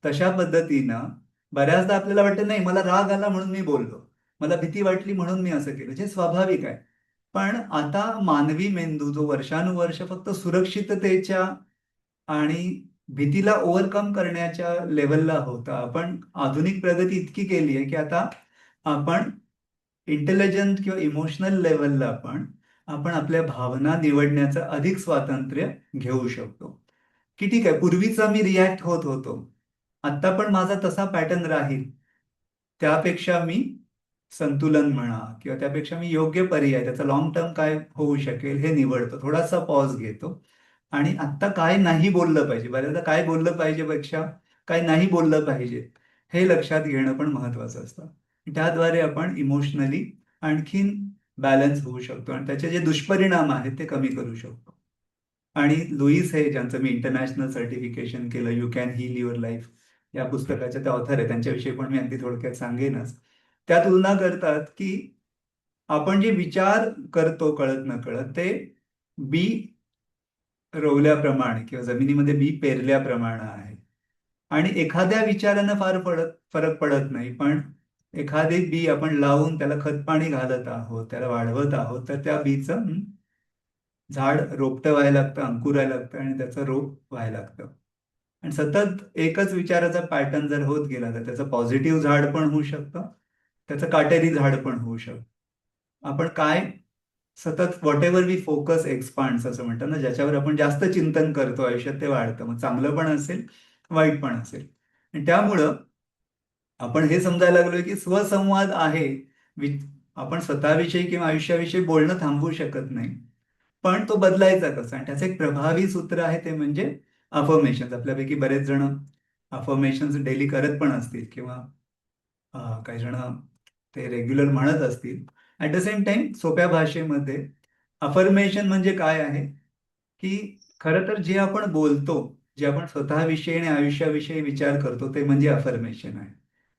तशा पद्धतीनं बऱ्याचदा आपल्याला वाटतं नाही, मला राग आला म्हणून मी बोललो, मला भीती वाटली म्हणून मी असं केलं, जे स्वाभाविक आहे. पण आता मानवी मेंदू जो वर्षानुवर्ष फक्त सुरक्षिततेच्या आणि भीतीला ओव्हरकम करण्याच्या लेवलला होता, आपण आधुनिक प्रगती इतकी केली आहे की आता आपण इंटेलिजंट किंवा इमोशनल लेवलला आपण आपण आपल्या भावना निवडण्याचं अधिक स्वातंत्र्य घेऊ शकतो. की ठीक आहे, पूर्वीचा मी रिॲक्ट होत होतो, आता पण माझा तसा पॅटर्न राहील, त्यापेक्षा मी संतुलन म्हणा किंवा त्यापेक्षा मी योग्य पर्याय, त्याचा लॉंग टर्म काय होऊ शकेल हे निवडतो, थोडासा पॉज घेतो. आणि आत्ता काय नाही बोललं पाहिजे, बऱ्याचदा काय बोललं पाहिजे पेक्षा काय नाही बोललं पाहिजे हे लक्षात घेणं पण महत्वाचं असतं. त्याद्वारे आपण इमोशनली आणखीन बॅलन्स होऊ शकतो आणि त्याचे जे दुष्परिणाम आहेत ते कमी करू शकतो. आणि लुईस हे, ज्यांचं मी इंटरनॅशनल सर्टिफिकेशन केलं, you can heal your life, या पुस्तकाच्या त्या ऑथर आहे, त्यांच्याविषयी पण मी अगदी थोडक्यात सांगेनच. त्या तुलना करतात की आपण जे विचार करतो कळत न कळत, ते बी रोवल्याप्रमाणे किंवा जमिनीमध्ये बी पेरल्याप्रमाणे आहे. आणि एखाद्या विचारानं फार फरक पडत नाही, पण एखादे बी आपण लावून त्याला खतपाणी घालत आहोत, त्याला वाढवत आहोत, तर त्या बीचं झाड रोपटं व्हायला लागतं, अंकुरायला लागतं आणि त्याचं रोप व्हायला लागतं. आणि सतत एकच विचाराचा पॅटर्न जर होत गेला तर त्याचं पॉझिटिव्ह झाड पण होऊ शकतं, त्याचं काटेरी झाड पण होऊ शकतं. आपण काय सतत whatever we focus expands असं म्हणतात ना, ज्याच्यावर आपण जास्त चिंतन करतो आयुष्यात ते वाढतं. मग चांगलं पण असेल, वाईट पण असेल. आणि त्यामुळं आपण हे समजायला लागलोय की स्वसंवाद आहे. आपण स्वतःविषयी किंवा आयुष्याविषयी बोलणं थांबवू शकत नाही. पण तो बदलायचा कसा? आणि त्याचं एक प्रभावी सूत्र आहे, ते म्हणजे अफर्मेशन. आपल्यापैकी बरेच जण अफर्मेशन डेली करत पण असतील किंवा काही जण ते रेग्युलर म्हणत असतील. ऍट द सेम टाइम सोप्या भाषेमध्ये अफर्मेशन म्हणजे काय आहे, की खरं तर जे आपण बोलतो, जे आपण स्वतःविषयी आणि आयुष्याविषयी विचार करतो, ते म्हणजे अफर्मेशन आहे.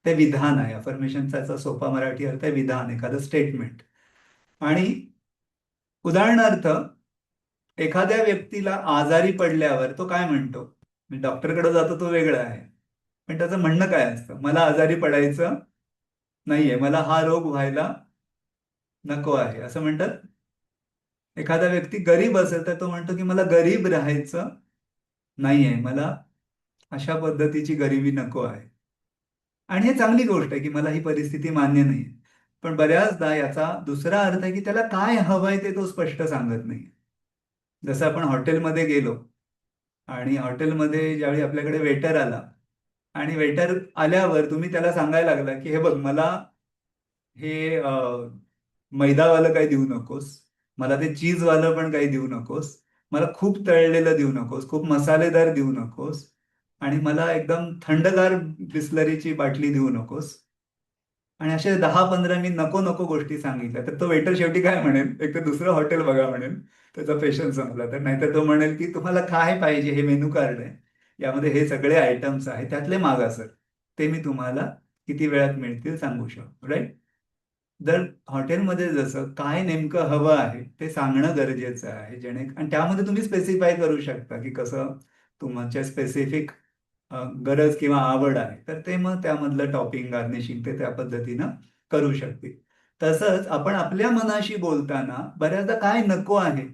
ते विधान आहे. अफर्मेशनचा सोपा मराठी अर्थ आहे विधान, एखादं स्टेटमेंट. आणि उदाहरणार्थ, एखाद्या व्यक्तीला आजारी पडल्यावर तो काय म्हणतो? डॉक्टरकडे जातो, तो वेगळा आहे. पण त्याचं म्हणणं काय असतं? मला आजारी पडायचं नाहीये, मला हा रोग व्हायला नको आहे, असं म्हणतात. एखादा व्यक्ती गरीब असेल तर तो म्हणतो की मला गरीब राहायचं नाहीये, मला अशा पद्धतीची गरिबी नको आहे. आणि हे चांगली गोष्ट आहे की मला ही परिस्थिती मान्य नाही. पण बऱ्याचदा याचा दुसरा अर्थ आहे की त्याला काय हवंय ते तो स्पष्ट सांगत नाही. जसं आपण हॉटेलमध्ये गेलो आणि हॉटेलमध्ये ज्यावेळी आपल्याकडे वेटर आला आणि वेटर आल्यावर तुम्ही त्याला सांगायला लागला की हे बघ मला हे मैदावालं काही देऊ नकोस, मला ते चीजवालं पण काही देऊ नकोस, मला खूप तळलेलं देऊ नकोस, खूप मसालेदार देऊ नकोस आणि मला एकदम थंडगार बिस्लरीची बाटली देऊ नकोस. आणि असे 10-15 मी नको नको गोष्टी सांगितल्या तर तो वेटर शेवटी काय म्हणेल, एक तर दुसरं हॉटेल बघा म्हणेल, त्याचा पेशन्स संपला तर. नाहीतर तो म्हणेल की तुम्हाला काय पाहिजे, हे मेनू कार्ड आहे, यामध्ये हे सगळे आयटम्स आहेत, त्यातले मागा सर, ते मी तुम्हाला किती वेळात मिळतील सांगू शकतो, राईट? जर हॉटेलमध्ये जसं काय नेमकं हवं आहे ते सांगणं गरजेचं आहे, आणि त्यामध्ये तुम्ही स्पेसिफाय करू शकता की कसं तुमच्या स्पेसिफिक गरज किंवा आवड आहे, तर ते मग त्यामधलं टॉपिंग गार्निशिंग ते त्या पद्धतीनं करू शकतील. तसंच आपण आपल्या मनाशी बोलताना बऱ्याचदा काय नको आहे,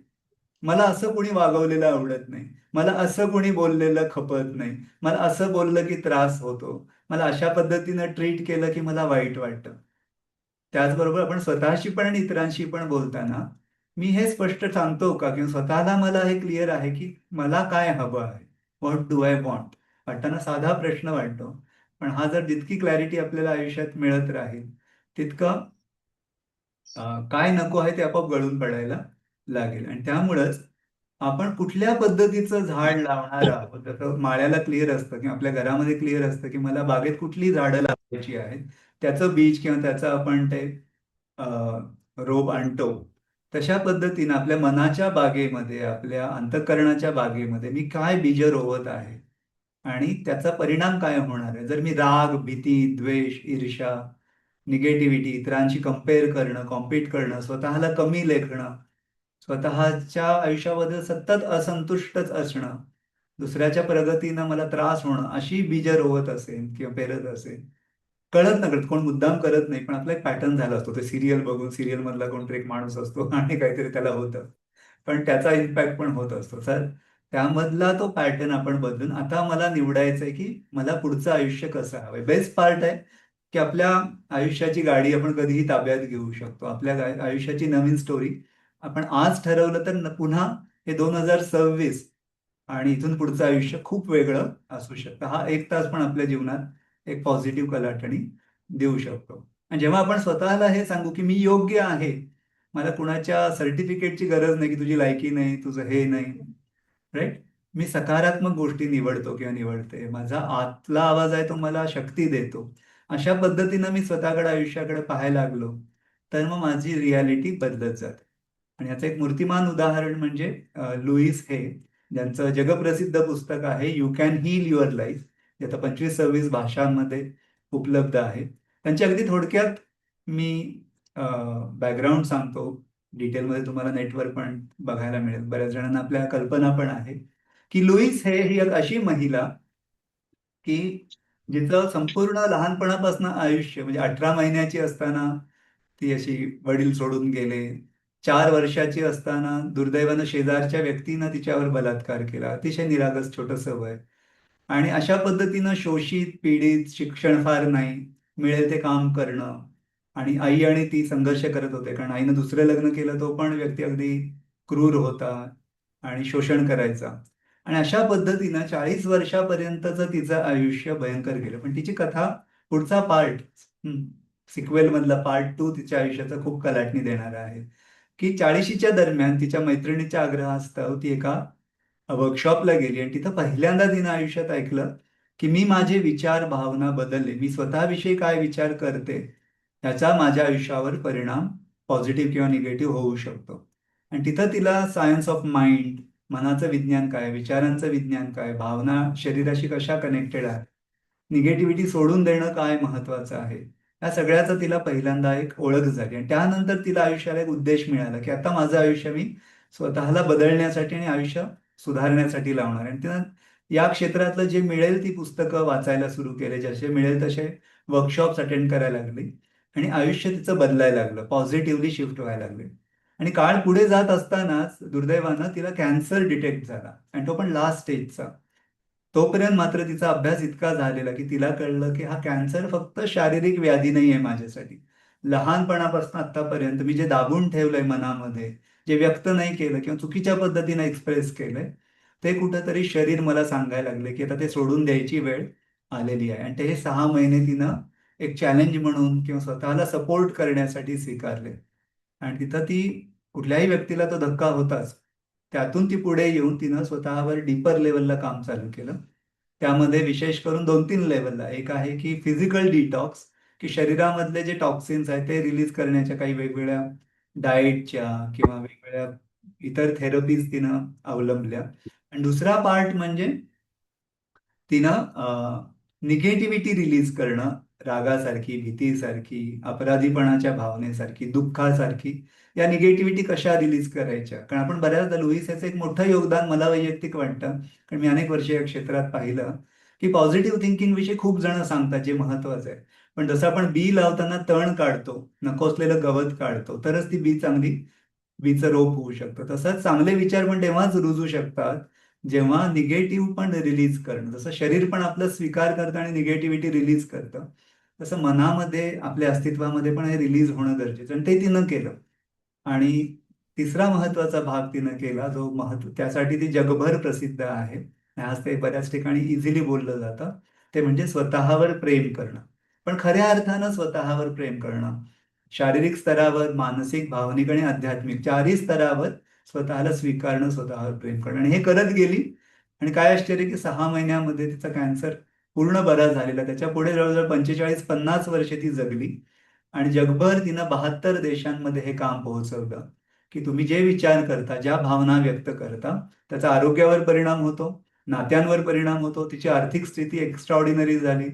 मला असं कुणी वागवलेलं आवडत नाही, मला असं कुणी बोललेलं खपत नाही, मला असं बोललं की त्रास होतो, मला अशा पद्धतीनं ट्रीट केलं की मला वाईट वाटतं. त्याचबरोबर आपण स्वतःशी पण आणि इतरांशी पण बोलताना मी हे स्पष्ट सांगतो का, किंवा स्वतःला मला हे क्लिअर आहे की मला काय हवं आहे, व्हॉट डू आय वॉन्ट. वाटताना साधा प्रश्न वाटतो, पण हा जर जितकी क्लॅरिटी आपल्याला आयुष्यात मिळत राहील तितकं काय नको आहे ते आपोआप गळून पडायला लागेल. आणि त्यामुळंच आपण कुठल्या पद्धतीचं झाड लावणार आहोत, जसं माळ्याला क्लिअर असतं किंवा आपल्या घरामध्ये क्लिअर असतं की मला बागेत कुठली झाडं लावायची आहेत, त्याचं बीज किंवा त्याचं आपण ते अ, रोप आणतो. तशा पद्धतीनं आपल्या मनाच्या बागेमध्ये, आपल्या अंतःकरणाच्या बागेमध्ये मी काय बीज रोवत आहे आणि त्याचा परिणाम काय होणार आहे. जर मी राग, भीती, द्वेष, ईर्ष्या, निगेटिव्हिटी, इतरांशी कम्पेअर करणं, कॉम्पीट करणं, स्वतःला कमी लेखणं, स्वतःच्या आयुष्यामध्ये सतत असंतुष्टच असणं, दुसऱ्याच्या प्रगतीनं मला त्रास होणं, अशी बीजं रोवत असेल किंवा पेरत असेल, कळत नकळत, कोण मुद्दाम करत नाही, पण आपला एक पॅटर्न झाला असतो, ते सिरियल बघून, सिरियल मधला कोणतरी एक माणूस असतो आणि काहीतरी त्याला होतं, पण त्याचा इम्पॅक्ट पण होत असतो. तर त्यामधला तो पॅटर्न आपण बदलून आता मला निवडायचं आहे की मला पुढचं आयुष्य कसं हवंय. बेस्ट पार्ट आहे की आपल्या आयुष्याची गाडी आपण कधीही ताब्यात घेऊ शकतो. आपल्या आयुष्याची नवीन स्टोरी आपण आज ठरवलं तर पुन्हा हे 2026 आणि इथून पुढचं आयुष्य खूप वेगळं असू शकतं. हा एक तास पण आपल्या जीवनात एक पॉझिटिव्ह कलाटणी देऊ शकतो. आणि जेव्हा आपण स्वतःला हे सांगू की मी योग्य आहे, मला कुणाच्या सर्टिफिकेटची गरज नाही की तुझी लायकी नाही, तुझं हे नाही, राईट? मी सकारात्मक गोष्टी निवडतो किंवा निवडते, माझा आतला आवाज आहे तो मला शक्ती देतो, अशा पद्धतीनं मी स्वतःकडे, आयुष्याकडे पाहायला लागलो, तर मग माझी रियालिटी बदलत जाते. आणि याचं एक मूर्तिमान उदाहरण म्हणजे लुईस हे, ज्यांचं जगप्रसिद्ध पुस्तक आहे you can heal your life, जे आता 25-26 भाषांमध्ये उपलब्ध आहे. त्यांची अगदी थोडक्यात मी बॅकग्राऊंड सांगतो. डिटेलमध्ये तुम्हाला नेटवर पण बघायला मिळेल, बऱ्याच जणांना आपल्या कल्पना पण आहे की लुईस हे ही एक अशी महिला की जिचं संपूर्ण लहानपणापासून आयुष्य, म्हणजे 18 महिन्याची असताना ती अशी वडील सोडून गेले, 4 वर्षाची असताना दुर्दैवानं शेजारच्या व्यक्तीनं तिच्यावर बलात्कार केला, अतिशय निरागस छोटंसं वय, आणि अशा पद्धतीनं शोषित, पीडित, शिक्षण फार नाही, मिळेल ते काम करणं, आणि आई आणि ती संघर्ष करत होते, कारण आईनं दुसरं लग्न केलं, तो पण व्यक्ती अगदी क्रूर होता आणि शोषण करायचा. आणि अशा पद्धतीनं 40 वर्षापर्यंतचं तिचं आयुष्य भयंकर गेलं. पण तिची कथा, पुढचा पार्ट, सिक्वेल मधला पार्ट 2 तिच्या आयुष्याचा खूप कलाटणी देणारा आहे. की 40शीच्या दरम्यान तिच्या मैत्रिणीच्या आग्रहास्तव ती एका वर्कशॉपला गेली आणि तिथं पहिल्यांदा तिनं आयुष्यात ऐकलं की मी माझे विचार, भावना बदलले, मी स्वतःविषयी काय विचार करते त्याचा माझ्या आयुष्यावर परिणाम पॉझिटिव्ह किंवा निगेटिव्ह होऊ शकतो. आणि तिथं तिला सायन्स ऑफ माइंड, मनाचं विज्ञान काय, विचारांचं विज्ञान काय, भावना शरीराशी कशा कनेक्टेड आहे, निगेटिव्हिटी सोडून देणं काय महत्वाचं आहे, या सगळ्याचं तिला पहिल्यांदा एक ओळख झाली. आणि त्यानंतर तिला आयुष्याला एक उद्देश मिळाला की आता माझं आयुष्य मी स्वतःला बदलण्यासाठी आणि आयुष्य सुधारण्यासाठी लावणार आहे. आणि तिनं या क्षेत्रातलं जे मिळेल ती पुस्तकं वाचायला सुरू केले, जसे मिळेल तसे वर्कशॉप्स अटेंड करायला लागली आणि आयुष्य तिचं बदलायला लागलं, पॉझिटिव्हली शिफ्ट व्हायला लागले. आणि काळ पुढे जात असतानाच दुर्दैवानं तिला कॅन्सर डिटेक्ट झाला आणि तो पण लास्ट स्टेजचा. तोपर्यंत मात्र तिचा अभ्यास इतका झालेला की तिला कळलं की हा कॅन्सर फक्त शारीरिक व्याधी नाही आहे माझ्यासाठी. लहानपणापासून आतापर्यंत मी जे दाबून ठेवलंय मनामध्ये, जे व्यक्त नाही केलं किंवा चुकीच्या पद्धतीने एक्सप्रेस केलंय, ते कुठंतरी शरीर मला सांगायला लागले की आता ते सोडून द्यायची वेळ आलेली आहे. आणि ते हे 6 महिने तिनं एक चॅलेंज म्हणून किंवा स्वतःला सपोर्ट करण्यासाठी स्वीकारले. आणि तिथं ती, कुठल्याही व्यक्तीला तो धक्का होताच, त्यातून ती पुढे येऊन तिनं स्वतःवर डीपर लेवलला काम चालू केलं. त्यामध्ये विशेष करून 2-3 लेवलला. एक आहे की फिजिकल डिटॉक्स, की शरीरामधले जे टॉक्सिन्स आहेत ते रिलीज करण्याच्या काही वेगवेगळ्या डाएटच्या किंवा वेगवेगळ्या इतर थेरपीज तिनं अवलंबल्या. आणि दुसरा पार्ट म्हणजे तिनं निगेटिव्हिटी रिलीज करणं, रागासारखी, भीतीसारखी, अपराधीपणाच्या भावनेसारखी, दुःखासारखी, या निगेटिव्हिटी कशा रिलीज करायच्या. कारण आपण बऱ्याचदा लुईस याचं एक मोठं योगदान मला वैयक्तिक वाटतं, कारण मी अनेक वर्ष या क्षेत्रात पाहिलं की पॉझिटिव्ह थिंकिंग विषयी खूप जण सांगतात जे महत्वाचं आहे. पण जसं आपण बी लावताना तण काढतो, नको असलेलं गवत काढतो, तरच ती बी चांगली, बीचं रोप होऊ शकतं. तसंच चांगले विचार पण तेव्हाच रुजू शकतात जेव्हा निगेटिव्ह पण रिलीज करणं, जसं शरीर पण आपलं स्वीकार करतं आणि निगेटिव्हिटी रिलीज करतं, तसं मनामध्ये, आपल्या अस्तित्वामध्ये पण हे रिलीज होणं गरजेचं, आणि ते तिनं केलं. आणि तिसरा महत्वाचा भाग तिनं केला, जो त्यासाठी ती जगभर प्रसिद्ध आहे, आणि आज ते बऱ्याच ठिकाणी इझिली बोललं जातं, ते म्हणजे स्वतःवर प्रेम करणं. पण खऱ्या अर्थानं स्वतःवर प्रेम करणं, शारीरिक स्तरावर, मानसिक, भावनिक आणि आध्यात्मिक चारही स्तरावर स्वतःला स्वीकारणं, स्वतःवर प्रेम करणं. आणि हे करत गेली. आणि काय आश्चर्य की 6 महिन्यामध्ये तिचा कॅन्सर पूर्ण बरा झालेला. त्याच्या पुढे जवळजवळ 45-50 वर्षे ती जगली. आणि जगभर तिनं 72 देशांमध्ये हे काम पोहोचवलं की तुम्ही जे विचार करता, ज्या भावना व्यक्त करता, त्याचा आरोग्यावर परिणाम होतो, नात्यांवर परिणाम होतो, तिची आर्थिक स्थिती एक्स्ट्राऑर्डिनरी झाली,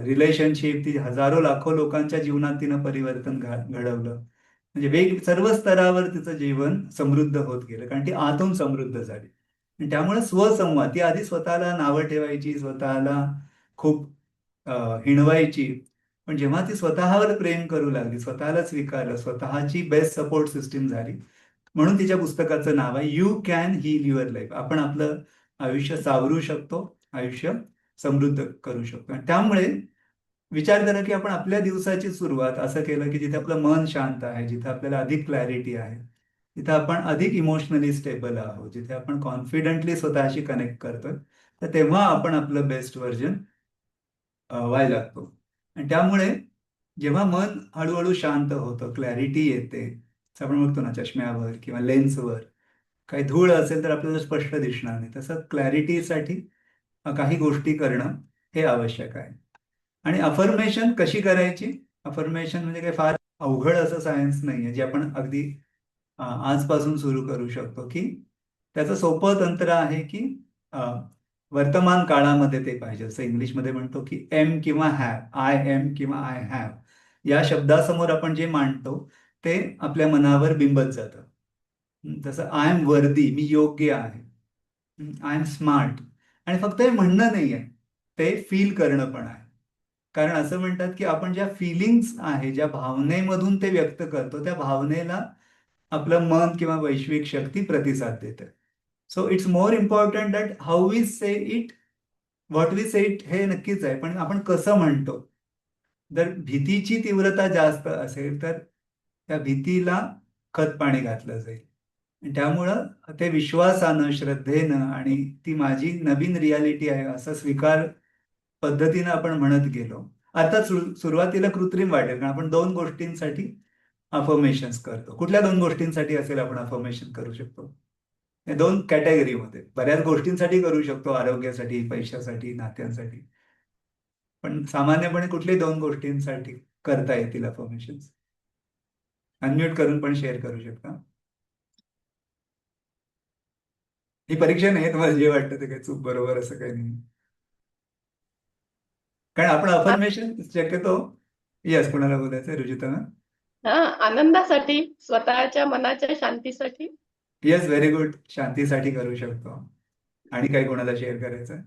रिलेशनशिप, ती हजारो लाखो लोकांच्या जीवनात तिनं परिवर्तन घडवलं. म्हणजे सर्व स्तरावर तिचं जीवन समृद्ध होत गेलं, कारण ती आतून समृद्ध झाली. आणि त्यामुळे स्वसंवाद, ती आधी स्वतःला नावं ठेवायची, स्वतःला खूप हिणवायची. पण जेव्हा ती स्वतःवर प्रेम करू लागली, स्वतःला स्वीकारलं, स्वतःची बेस्ट सपोर्ट सिस्टीम झाली. म्हणून तिच्या पुस्तकाचं नाव आहे you can heal your life. आपण आपलं आयुष्य सावरू शकतो, आयुष्य समृद्ध करू शकतो. आणि त्यामुळे विचार करा की आपण आपल्या दिवसाची सुरुवात असं केलं की जिथे आपलं मन शांत आहे, जिथे आपल्याला अधिक क्लॅरिटी आहे, तिथे आपण अधिक इमोशनली स्टेबल आहोत, जिथे आपण कॉन्फिडंटली स्वतःशी कनेक्ट करतोय, तर तेव्हा आपण आपलं बेस्ट व्हर्जन व्हायला लागतो. आणि त्यामुळे जेव्हा मन हळूहळू शांत होतं, क्लॅरिटी येते, असं आपण बघतो ना चष्म्यावर किंवा लेन्सवर काही धूळ असेल तर आपल्याला स्पष्ट दिसणार नाही, तसं क्लॅरिटीसाठी काही गोष्टी करणं हे आवश्यक आहे. आणि अफर्मेशन कशी करायची? अफर्मेशन म्हणजे काही फार अवघड असं सायन्स नाहीये, जे आपण अगदी आजपासून सुरू करू शकतो. की त्याचं सोपं तंत्र आहे की अ, वर्तमान काळामध्ये ते पाहिजे. जसं इंग्लिशमध्ये म्हणतो की एम किंवा हॅव, आय एम किंवा आय हॅव, या शब्दासमोर आपण जे मांडतो ते आपल्या मनावर बिंबत जातं. जसं आय एम वर्दी, मी योग्य आहे, आय एम स्मार्ट. आणि फक्त हे म्हणणं नाही आहे, ते फील करणं पण आहे. कारण असं म्हणतात की आपण ज्या फिलिंग्स आहे, ज्या भावनेमधून ते व्यक्त करतो, त्या भावनेला आपलं मन किंवा वैश्विक शक्ती प्रतिसाद देते. So it's more important that how we say it, what we say it हे नक्कीच आहे, पण आपण कसं म्हणतो. जर भीतीची तीव्रता जास्त असेल तर त्या भीतीला खत पाणी घातलं जाईल. आणि त्यामुळं ते विश्वासानं, श्रद्धेनं आणि ती माझी नवीन रियालिटी आहे असं स्वीकार पद्धतीनं आपण म्हणत गेलो. अर्थात सुरुवातीला कृत्रिम वाटेल, कारण आपण 2 गोष्टींसाठी अफर्मेशन्स करतो. कुठल्या 2 गोष्टींसाठी असेल आपण अफर्मेशन करू शकतो? या 2 कॅटेगरीमध्ये बऱ्याच गोष्टींसाठी करू शकतो, आरोग्यासाठी, पैशासाठी, नात्यांसाठी. पण सामान्यपणे कुठल्याही 2 गोष्टींसाठी करता येतील अफर्मेशन्स? अनम्यूट करून पण शेअर करू शकता. ही परीक्षा नाही, तुम्हाला जे वाटतं ते काही चूक बरोबर असं काही नाही. कारण आपण अफर्मेशन शक्यतो, यस, कोणाला बोलायचं रुजिता? हा, आनंदासाठी, स्वतःच्या मनाच्या शांतीसाठी. येस, व्हेरी गुड, शांतीसाठी करू शकतो. आणि काही कोणाला शेअर करायचं?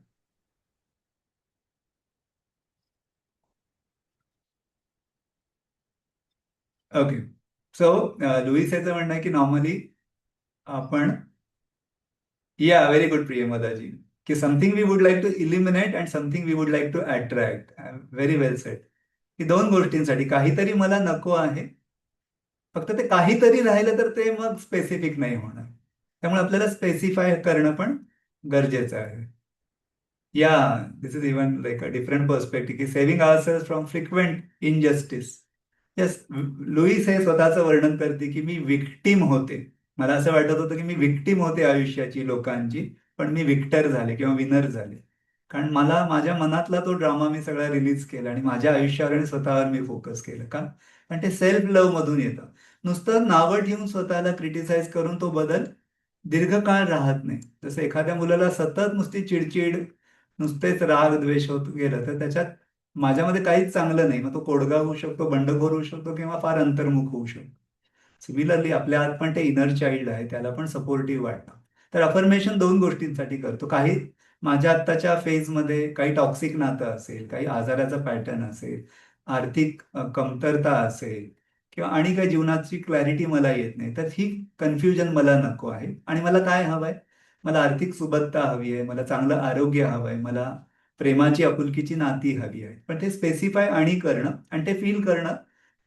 ओके. सो लुईस याचं म्हणणं आहे की नॉर्मली आपण या व्हेरी गुड प्रियमदाजी की something we would like to eliminate and something we would like to attract. Very well set. की दोन गोष्टींसाठी काहीतरी मला नको आहे, फक्त ते काहीतरी राहिलं तर ते मग स्पेसिफिक नाही होणार. त्यामुळे आपल्याला स्पेसिफाय करणं पण गरजेचं आहे. Yeah this is even like a different perspective की saving our from frequent injustice. Yes, Louise Hay स्वतःचं वर्णन करते की मी विक्टीम होते. मला असं वाटत होतं की मी विक्टीम होते आयुष्याची, लोकांची, पण मी विक्टर झाले किंवा विनर झाले. कारण मला माझ्या मनातला तो ड्रामा मी सगळा रिलीज केला आणि माझ्या आयुष्यावर आणि स्वतःवर मी फोकस केलं. का? कारण ते सेल्फ लव्ह मधून येतं. नुसतं नावं ठेवून स्वतःला क्रिटिसाइज करून तो बदल दीर्घकाळ राहत नाही. जसं एखाद्या मुलाला सतत नुसती चिडचिड, नुसतेच राग द्वेष होत गेलं तर त्याच्यात माझ्यामध्ये काहीच चांगलं नाही. मग तो कोडगा होऊ शकतो, बंडखोर होऊ शकतो किंवा फार अंतर्मुख होऊ शकतो. सिमिलरली आपल्या आत पण ते इनर चाइल्ड आहे, त्याला पण सपोर्टिव्ह वाटतं. तर अफर्मेशन दोन गोष्टींसाठी करतो. काही माझ्या आत्ताच्या फेजमध्ये काही टॉक्सिक नातं असेल, काही आजाराचा पॅटर्न असेल, आर्थिक कमतरता असेल किंवा आणि काही जीवनाची क्लॅरिटी मला येत नाही, तर ही कन्फ्युजन मला नको आहे. आणि मला काय हवंय? मला आर्थिक सुबत्ता हवी आहे, मला चांगलं आरोग्य हवंय, मला प्रेमाची आपुलकीची नाती हवी आहे. पण ते स्पेसिफाय आणि करणं आणि ते फील करणं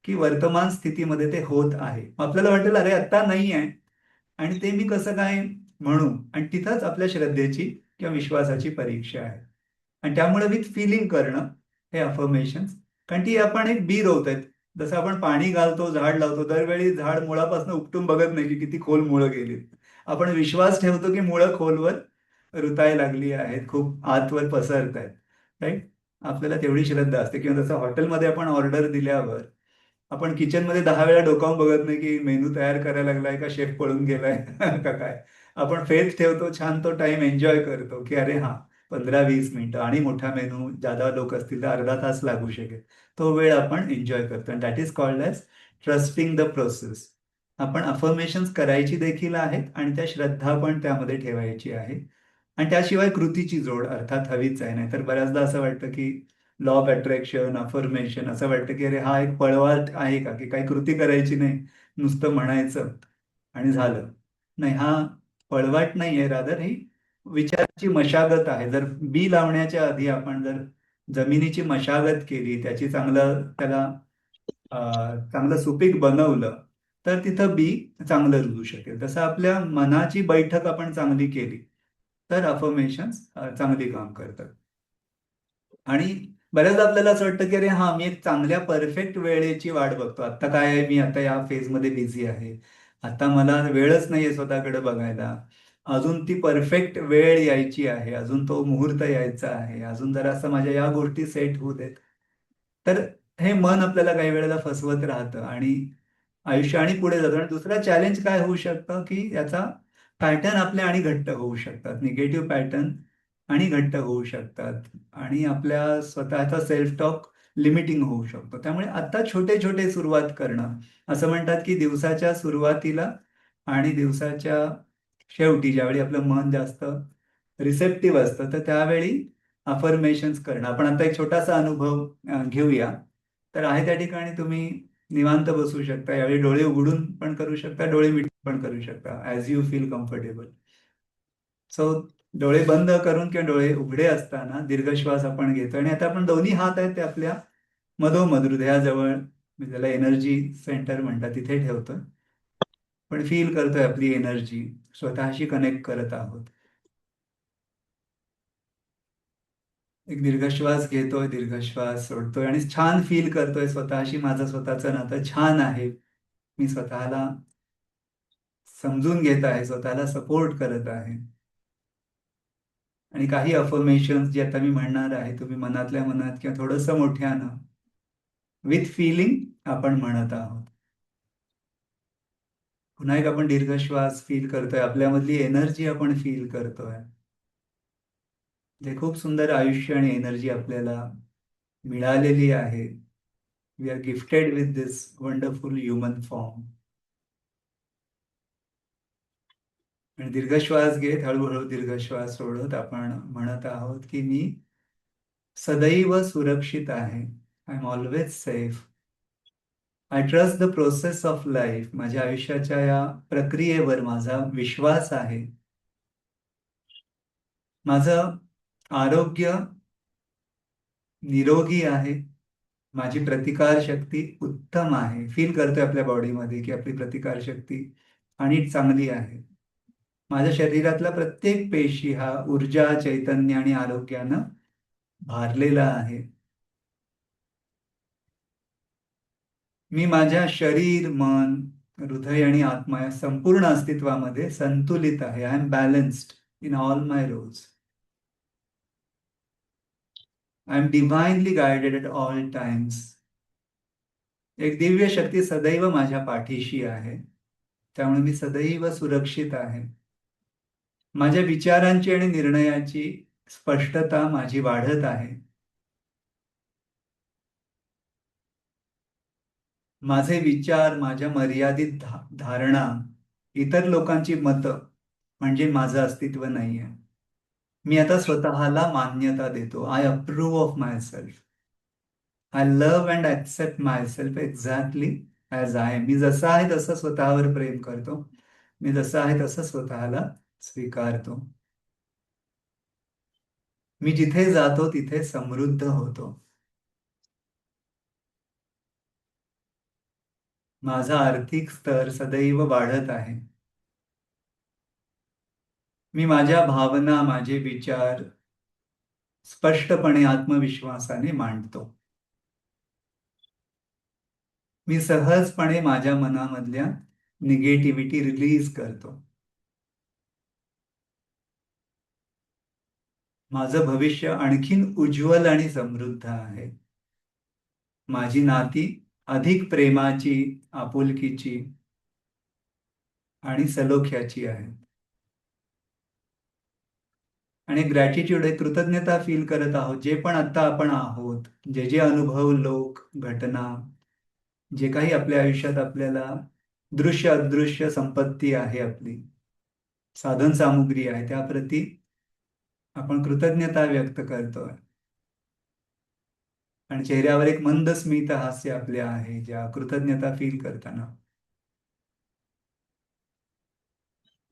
की वर्तमान स्थितीमध्ये ते होत आहे. आपल्याला वाटेल अरे आता नाही आहे आणि ते मी कसं काय म्हणू, आणि तिथंच आपल्या श्रद्धेची किंवा विश्वासाची परीक्षा आहे. आणि त्यामुळे विथ फिलिंग करणं हे अफर्मेशन्स. कारण ती आपण एक बी रोवत आहेत. जसं आपण पाणी घालतो, झाड लावतो, दरवेळी झाड मुळापासून उपटून बघत नाही की किती खोल मुळं गेली. आपण विश्वास ठेवतो की मुळं खोलवर रुताय लागली आहेत, खूप आतवर पसरत आहेत. राईट? आपल्याला तेवढी श्रद्धा असते. किंवा जसं हॉटेलमध्ये आपण ऑर्डर दिल्यावर आपण किचनमध्ये 10 वेळा डोकावून बघत नाही की मेनू तयार करायला लागलाय का शेफ पळून गेलाय का काय. आपण फेथ ठेवतो, छान तो टाइम एन्जॉय करतो की अरे हा 15-20 मिनिटं आणि मोठा मेनू जादा लोक असतील तर अर्धा तास लागू शकेल. तो वेळ आपण एन्जॉय करतो आणि that is called as trusting the process. आपण अफर्मेशन्स करायची देखील आहेत आणि त्या श्रद्धा पण त्यामध्ये ठेवायची आहे. आणि त्याशिवाय कृतीची जोड अर्थात हवीच आहे. नाही तर बऱ्याचदा असं वाटतं की लॉ ऑफ अट्रॅक्शन, अफर्मेशन, असं वाटतं की अरे हा एक पळवाट आहे का, की काही कृती करायची नाही, नुसतं म्हणायचं आणि झालं. नाही, हा पळवाट नाहीये, रादर ही विचाराची मशागत आहे. जर बी लावण्याच्या आधी आपण जर जमिनीची मशागत केली, त्याची त्याला चांगलं सुपीक बनवलं, तर तिथं बी चांगलं रुजू शकेल. तसं आपल्या मनाची बैठक आपण चांगली केली तर अफर्मेशन्स चांगली काम करतात. आणि बऱ्याचदा आपल्याला असं वाटतं की अरे हा मी एक चांगल्या परफेक्ट वेळेची वाट बघतो. आता काय आहे, मी आता या फेजमध्ये बिझी आहे, आता मला वेळच नाहीये स्वतःकडे बघायला. अजून ती परफेक्ट वेळ यायची आहे, अजून तो मुहूर्त यायचा आहे, अजून जरा असं माझ्या या गोष्टी सेट होऊ देत. तर हे मन आपल्याला काही वेळेला फसवत राहतं आणि आयुष्य आणि पुढे जातं. आणि दुसरा चॅलेंज काय होऊ शकतं की याचा पॅटर्न आपले आणि घट्ट होऊ शकतात, निगेटिव्ह पॅटर्न आणि घट्ट होऊ शकतात आणि आपल्या स्वतःचा सेल्फ टॉक लिमिटिंग होऊ शकतो. त्यामुळे आता छोटे छोटे सुरुवात करणं. असं म्हणतात की दिवसाच्या सुरुवातीला आणि दिवसाच्या शेवटी ज्यावेळी आपलं मन जास्त रिसेप्टिव्ह असतं तर त्यावेळी अफर्मेशन्स करणं. आपण आता एक छोटासा अनुभव घेऊया. तर आहे त्या ठिकाणी तुम्ही निवांत बसू शकता. यावेळी डोळे उघडून पण करू शकता, डोळे मिटून पण करू शकता, as you feel comfortable. So डोळे बंद करून किंवा डोळे उघडे असताना दीर्घ श्वास आपण घेतो आणि आता आपण दोन्ही हात आहेत ते आपल्या मधोमध हृदयाजवळ, म्हणजे त्याला एनर्जी सेंटर म्हणतात, तिथे ठेवतोय. पण फील करतोय आपली एनर्जी, स्वतःशी कनेक्ट करत आहोत. एक दीर्घ श्वास घेतोय, दीर्घ श्वास सोडतोय आणि छान फील करतोय स्वतःशी. माझं स्वतःचं नातं छान आहे, मी स्वतःला समजून घेत आहे, स्वतःला सपोर्ट करत आहे. आणि काही अफर्मेशन्स जे आता मी म्हणणार आहे, तुम्ही मनातल्या मनात किंवा थोडंसं मोठ्यानं विथ फिलिंग आपण म्हणत आहोत. पुन्हा एक आपण दीर्घ श्वास फील करतोय, आपल्यामधली एनर्जी आपण फील करतोय. जे खूप सुंदर आयुष्य आणि एनर्जी आपल्याला मिळालेली आहे. We are gifted with this wonderful human form. आणि दीर्घ श्वास घेत हळूहळू दीर्घ श्वास सोडत आपण म्हणत आहोत की मी सदैव सुरक्षित आहे. I am always safe. I trust the process of life. माझ्या आयुष्याच्या या प्रक्रियेवर माझा विश्वास आहे. माझं आरोग्य निरोगी आहे. माझी प्रतिकार शक्ती उत्तम आहे. फील करतोय आपल्या बॉडीमध्ये की आपली प्रतिकार शक्ती आणि चांगली आहे. माझ्या शरीरातला प्रत्येक पेशी हा ऊर्जा, चैतन्य आणि आरोग्यानं भारलेला आहे. मी माझ्या शरीर, मन, हृदय आणि आत्मा या संपूर्ण अस्तित्वामध्ये संतुलित आहे. I am balanced in all my roles. I am divinely guided at all times. एक दिव्य शक्ती सदैव माझ्या पाठीशी आहे. त्यामुळे मी सदैव सुरक्षित आहे. माझ्या विचारांची आणि निर्णयाची स्पष्टता माझी वाढत आहे. माझे विचार, माझ्या मर्यादित धारणा, इतर लोकांची मतं म्हणजे माझं अस्तित्व नाहीये. मी आता स्वतःला मान्यता देतो. I approve of my self. I love and accept myself exactly as I am. मी जसा आहे तसं स्वतःवर प्रेम करतो. मी जसं आहे तसं स्वतःला स्वीकारतो. मी जिथे जातो तिथे समृद्ध होतो. माझा आर्थिक स्तर सदैव वाढत आहे. मी माझ्या भावना, माझे विचार स्पष्टपणे आत्मविश्वासाने मांडतो. मी सहजपणे माझ्या मनामधल्या निगेटिव्हिटी रिलीज करतो. माझं भविष्य आणखीन उज्ज्वल आणि समृद्ध आहे. माझी नाती अधिक प्रेमाची, आपुलकीची आणि सलोख्याची आहेत. आणि ग्रॅटिट्यूड आहे, कृतज्ञता फील करत आहोत. जे पण आता आपण आहोत, जे जे अनुभव, लोक, घटना, जे काही आपल्या आयुष्यात आपल्याला दृश्य अदृश्य संपत्ती आहे, आपली साधन सामुग्री आहे, त्याप्रती आपण कृतज्ञता व्यक्त करतोय. आणि चेहऱ्यावर एक मंद स्मित हास्य आपल्या आहे ज्या कृतज्ञता फील करताना.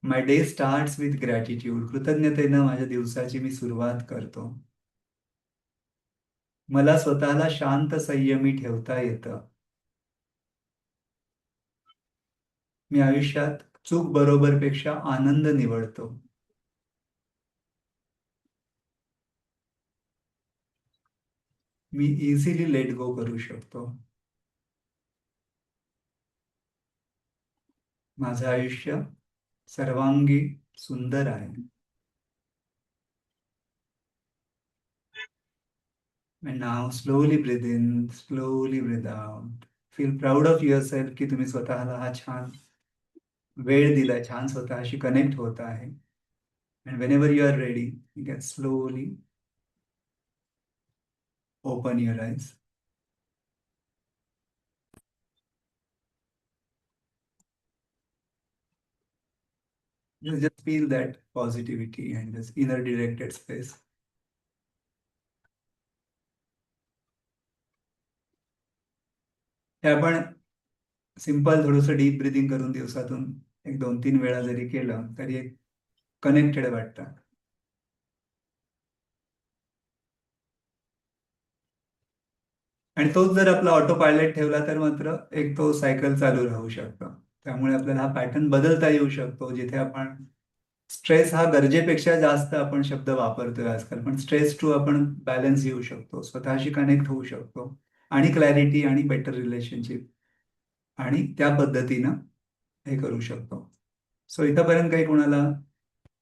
माय डे स्टार्ट्स विथ ग्रॅटिट्यूड. कृतज्ञतेनं माझ्या दिवसाची मी सुरुवात करतो. मला स्वतःला शांत, संयमी ठेवता येतं. मी आयुष्यात चूक बरोबर पेक्षा आनंद निवडतो. मी इझिली लेट गो करू शकतो. माझं आयुष्य सर्वांगी सुंदर आहे. And now slowly breathe in, slowly breathe out. Feel proud of yourself की तुम्ही स्वतःला हा छान वेळ दिलाय, छान स्वतःशी कनेक्ट होत आहे. And whenever you are ready, you can slowly open your eyes. You just feel that positivity and this inner directed space. हे आपण सिंपल थोडंसं डीप ब्रिदिंग करून दिवसातून एक 2-3 वेळा जरी केलं तरी एक कनेक्टेड वाटतं. आणि तोच जर आपला ऑटो पायलट ठेवला तर मात्र एक तो सायकल चालू राहू शकतो. त्यामुळे आपल्याला हा पॅटर्न बदलता येऊ शकतो. जिथे आपण स्ट्रेस हा गरजेपेक्षा जास्त आपण शब्द वापरतोय आजकाल, पण स्ट्रेस टू आपण बॅलन्स येऊ शकतो, स्वतःशी कनेक्ट होऊ शकतो आणि क्लॅरिटी आणि बेटर रिलेशनशिप आणि त्या पद्धतीनं हे करू शकतो. सो इथंपर्यंत काही कोणाला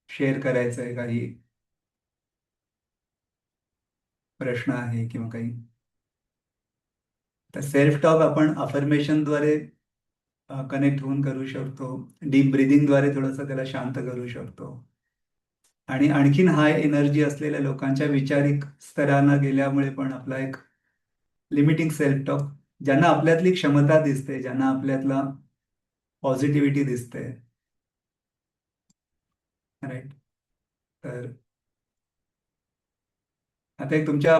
शेअर करायचं आहे, काही प्रश्न आहे किंवा काही? तर सेल्फ टॉक आपण अफर्मेशनद्वारे कनेक्ट होऊन करू शकतो. डीप ब्रिदिंगद्वारे थोडंसं त्याला शांत करू शकतो. आणि आणखीन हाय एनर्जी असलेल्या लोकांच्या विचारिक स्तरांना गेल्यामुळे पण आपला एक लिमिटिंग सेल्फ टॉक, ज्यांना आपल्यातली क्षमता दिसते, ज्यांना आपल्यातला पॉझिटिव्हिटी दिसते, राईट. तर आता एक तुमच्या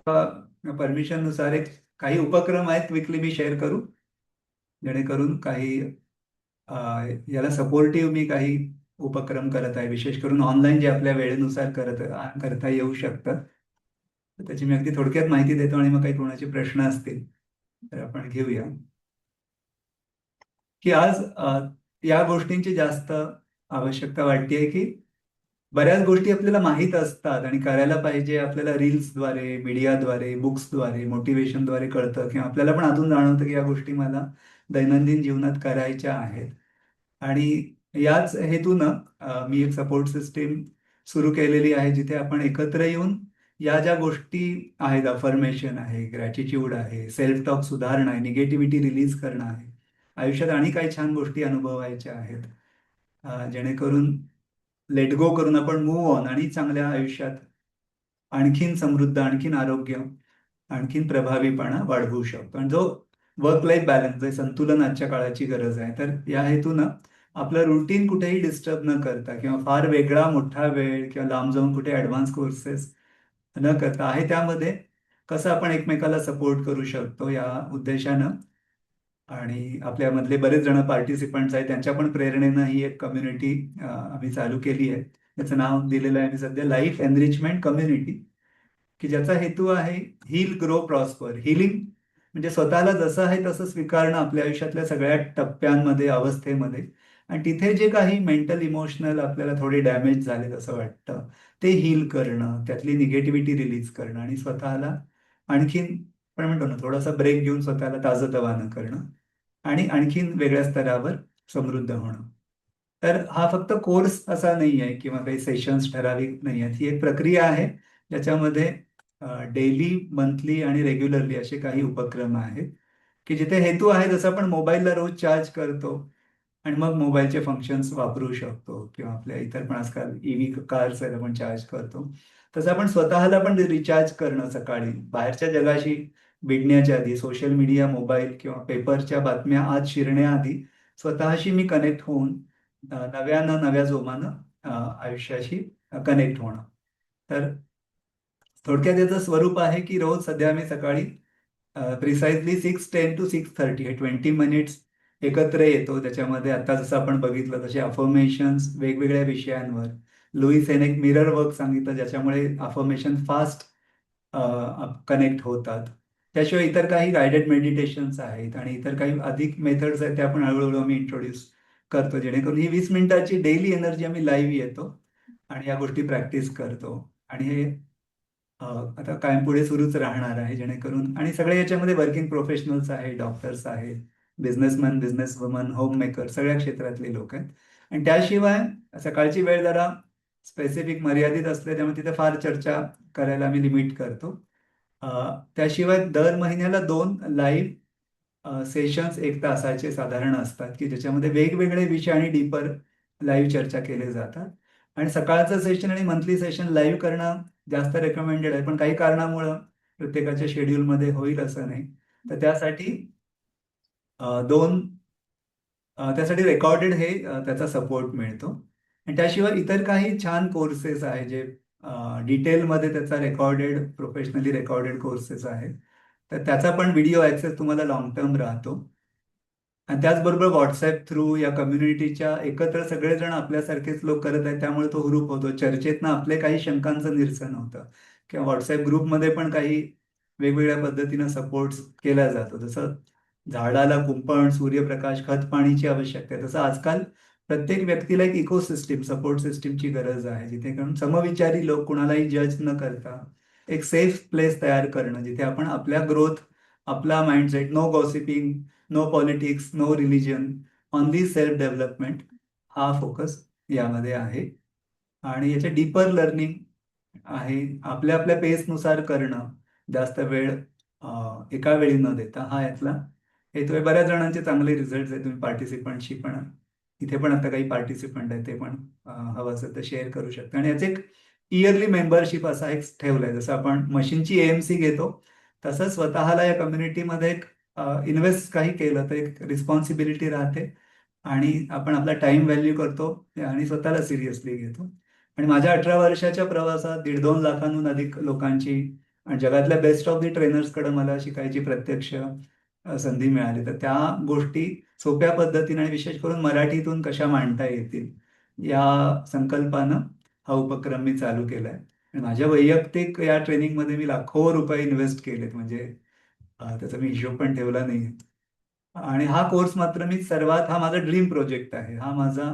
परमिशन नुसार एक काही उपक्रम आहेत क्विकली मी शेअर करू. जेणेकरून काही अ, याला सपोर्टिव्ह मी काही उपक्रम करत आहे, विशेष करून ऑनलाईन जे आपल्या वेळेनुसार करता येऊ शकतात. तर त्याची मी अगदी थोडक्यात माहिती देतो आणि मग काही कोणाचे प्रश्न असतील तर आपण घेऊया. की आज या गोष्टींची जास्त आवश्यकता वाटतेय की बऱ्याच गोष्टी आपल्याला माहीत असतात आणि करायला पाहिजे, आपल्याला रील्सद्वारे, मीडियाद्वारे, बुक्सद्वारे, मोटिवेशनद्वारे कळतं किंवा आपल्याला पण अजून जाणवतं की या गोष्टी मला दैनंदिन जीवनात करायच्या आहेत. आणि याच हेतूनं मी एक सपोर्ट सिस्टीम सुरू केलेली आहे, जिथे आपण एकत्र येऊन या ज्या गोष्टी आहेत, अफर्मेशन आहे, ग्रॅटिट्यूड आहे, सेल्फ टॉक सुधारणं आहे, निगेटिव्हिटी रिलीज करणं आहे, आयुष्यात आणि काही छान गोष्टी अनुभवायच्या आहेत, जेणेकरून लेट गो करून आपण मूव्ह ऑन आणि चांगल्या आयुष्यात आणखीन समृद्ध, आणखीन आरोग्य, आणखीन प्रभावीपणा वाढवू शकतो. आणि जो वर्क लाईफ बॅलन्स, जे संतुलन आजच्या काळाची गरज आहे, तर या हेतूनं आपलं रुटीन कुठेही डिस्टर्ब न करता किंवा फार वेगळा मोठा वेळ किंवा लांब जाऊन कुठे ऍडव्हान्स कोर्सेस न करता आहे त्यामध्ये कसं आपण एकमेकाला सपोर्ट करू शकतो या उद्देशानं. आणि आपल्यामधले बरेच जण पार्टिसिपंट्स आहेत, त्यांच्या पण प्रेरणेनं ही एक कम्युनिटी आम्ही चालू केली आहे. त्याचं नाव दिलेलं आहे मी सध्या लाईफ एनरिचमेंट कम्युनिटी, की ज्याचा हेतू आहे हील ग्रो प्रॉस्पर. हिलिंग म्हणजे स्वतःला जसं आहे तसं स्वीकारणं आपल्या आयुष्यातल्या सगळ्या टप्प्यांमध्ये, अवस्थेमध्ये. आणि तिथे जे काही मेंटल इमोशनल आपल्याला थोडे डॅमेज झालेत असं वाटतं, ते हील करणं, त्यातली निगेटिव्हिटी रिलीज करणं आणि स्वतःला आणखीन, आपण म्हणतो ना, थोडासा ब्रेक घेऊन स्वतःला ताजंतवानं करणं आणि आणखीन वेगळ्या स्तरावर समृद्ध होणं. तर हा फक्त कोर्स असा नाही आहे किंवा काही सेशन्स ठराविक नाही आहेत. ही एक प्रक्रिया आहे ज्याच्यामध्ये डेली, मंथली आणि रेग्युलरली असे काही उपक्रम आहेत, की जिथे हेतू आहे जसं आपण मोबाईलला रोज चार्ज करतो आणि मग मोबाईलचे फंक्शन्स वापरू शकतो किंवा आपल्या इतर पण आजकाल ईव्ही कार्स आहेत आपण चार्ज करतो, तसं आपण स्वतःला पण रिचार्ज करणं सकाळी बाहेरच्या जगाशी भिडण्याच्या आधी, सोशल मीडिया, मोबाईल किंवा पेपरच्या बातम्या आज शिरण्याआधी स्वतःशी मी कनेक्ट होऊन नव्यानं, नव्या जोमानं आयुष्याशी कनेक्ट होणं. तर थोडक्यात याचं स्वरूप आहे की रोज सध्या मी सकाळी प्रिसाइजली 6:10 to 6:30 हे 20 मिनिट्स एकत्र येतो. त्याच्यामध्ये आता जसं आपण बघितलं तसे अफर्मेशन्स वेगवेगळ्या विषयांवर, लुईस याने एक मिरर वर्क सांगितलं ज्याच्यामुळे अफर्मेशन फास्ट कनेक्ट होतात. त्याशिवाय इतर काही गायडेड मेडिटेशन्स आहेत आणि इतर काही अधिक मेथड्स आहेत, त्या आपण हळूहळू आम्ही इंट्रोड्यूस करतो, जेणेकरून ही 20 मिनिटाची डेली एनर्जी आम्ही लाईव्ह येतो आणि या गोष्टी प्रॅक्टिस करतो. आणि हे आता कायम पुढे सुरूच राहणार आहे, जेणेकरून. आणि सगळे याच्यामध्ये वर्किंग प्रोफेशनल्स आहेत, डॉक्टर्स आहेत, businessman, business woman, home maker, सगळ्या क्षेत्रातले लोक आहेत. आणि त्याशिवाय सकाळची वेळ जरा स्पेसिफिक मर्यादित असते, त्यामुळे तिथे फार चर्चा करायला आम्ही लिमिट करतो. त्याशिवाय दर महिन्याला 2 लाईव्ह सेशन्स 1 तासाचे साधारण असतात, की ज्याच्यामध्ये वेगवेगळे विषय आणि डीपर लाईव्ह चर्चा केले जातात. आणि सकाळचं सेशन आणि मंथली सेशन लाईव्ह करणं जास्त रेकमेंडेड आहे, पण काही कारणामुळं प्रत्येकाच्या शेड्यूलमध्ये होईल असं नाही. तर त्यासाठी दोन त्यासाठी रेकॉर्डेड हे त्याचा सपोर्ट मिळतो. आणि त्याशिवाय इतर काही छान कोर्सेस आहे जे डिटेलमध्ये त्याचा रेकॉर्डेड, प्रोफेशनली रेकॉर्डेड कोर्सेस आहेत. तर त्याचा पण व्हिडिओ ॲक्सेस तुम्हाला लॉंग टर्म राहतो. आणि त्याचबरोबर व्हॉट्सअप थ्रू या कम्युनिटीच्या एकत्र सगळेजण आपल्यासारखेच लोक करत आहेत, त्यामुळे तो हुरूप होतो. चर्चेतनं आपले काही शंकांचं निरसन होतं किंवा व्हॉट्सअप ग्रुपमध्ये पण काही वेगवेगळ्या पद्धतीनं सपोर्ट केला जातो. जसं झाडाला कुंपण, सूर्यप्रकाश, खत, पाणीची आवश्यकता आहे, तसं आजकाल प्रत्येक व्यक्तीला एक इकोसिस्टीम, सपोर्ट सिस्टीमची गरज आहे, जिथे कारण समविचारी लोक, कुणालाही जज न करता एक सेफ प्लेस तयार करणं, जिथे आपण आपल्या ग्रोथ, आपला mindset, no gossiping, no politics, no religion, only self development, हा फोकस यामध्ये आहे. आणि याचे डीपर लर्निंग आहे, आपल्या आपल्या पेसनुसार करणं, जास्त वेळ एका वेळी न देता, हा यातला हेतू आहे. बऱ्याच जणांचे चांगले रिझल्ट आहेत. तुम्ही पार्टिसिपंटशी पण, इथे पण आता काही पार्टिसिपंट आहेत, ते पण हवं असेल तर शेअर करू शकता. आणि याचे एक इयरली मेंबरशिप असा एक ठेवलाय, जसं आपण मशीनची एएमसी घेतो तसं स्वतःला या कम्युनिटीमध्ये एक इन्व्हेस्ट काही केलं तर एक रिस्पॉन्सिबिलिटी राहते आणि आपण आपला टाइम व्हॅल्यू करतो आणि स्वतःला सिरियसली घेतो. आणि माझ्या 18 वर्षाच्या प्रवासात 1.5-2 लाखांहून अधिक लोकांची आणि जगातल्या बेस्ट ऑफ दी ट्रेनर्सकडे मला शिकायची प्रत्यक्ष संधी मिळाली तर त्या गोष्टी सोप्या पद्धतीने आणि विशेष करून मराठीतून कशा मांडता येतील या संकल्पानं हा उपक्रम मी चालू केलाय. आणि माझ्या वैयक्तिक या ट्रेनिंगमध्ये मी लाखो रुपये इन्व्हेस्ट केलेत, म्हणजे त्याचा मी हिशोब पण ठेवला नाही. आणि हा कोर्स मात्र मी सर्वात, हा माझा ड्रीम प्रोजेक्ट आहे, हा माझा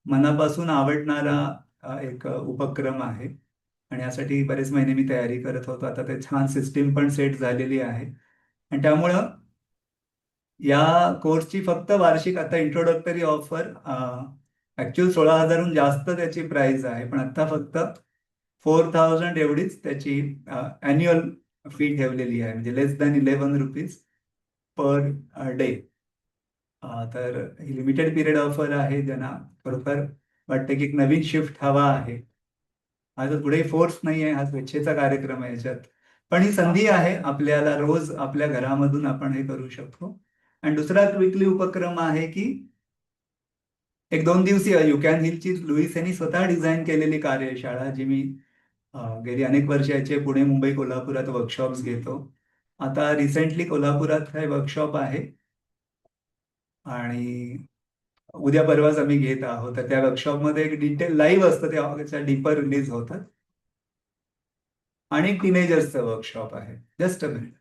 मनापासून आवडणारा एक उपक्रम आहे. आणि यासाठी बरेच महिने मी तयारी करत होतो. आता ते छान सिस्टीम पण सेट झालेली आहे. आणि त्यामुळं या कोर्सची फक्त वार्षिक आता इंट्रोडक्टरी ऑफर, ऍक्च्युअल 16,000हून जास्त त्याची प्राइस आहे, पण आता फक्त 4,000 एवढीच त्याची अॅन्युअल फी ठेवलेली आहे, म्हणजे लेस दॅन ₹11 पर डे. तर ही लिमिटेड पिरियड ऑफर आहे. ज्यांना खरोखर वाटतं की एक नवीन शिफ्ट हवा आहे, हा जो पुढे फोर्स नाही आहे, हा स्वेच्छेचा कार्यक्रम आहे याच्यात, पण ही संधी आहे आपल्याला, रोज आपल्या घरामधून आपण हे करू शकतो. आणि दुसरा क्विकली उपक्रम आहे की एक 2 दिवसीय यू कॅन हिलची लुईस यांनी स्वतः डिझाईन केलेली कार्यशाळा, जी मी गेली अनेक वर्षाचे पुणे, मुंबई, कोल्हापुरात वर्कशॉप्स घेतो. आता रिसेंटली कोल्हापुरात हे वर्कशॉप आहे आणि उद्या परवाच आम्ही घेत आहोत. तर त्या वर्कशॉपमध्ये एक डिटेल लाईव्ह असतं, त्याच्या डीपर रिलीज होतात. आणि टीनेजर्सचं वर्कशॉप आहे. Just a minute.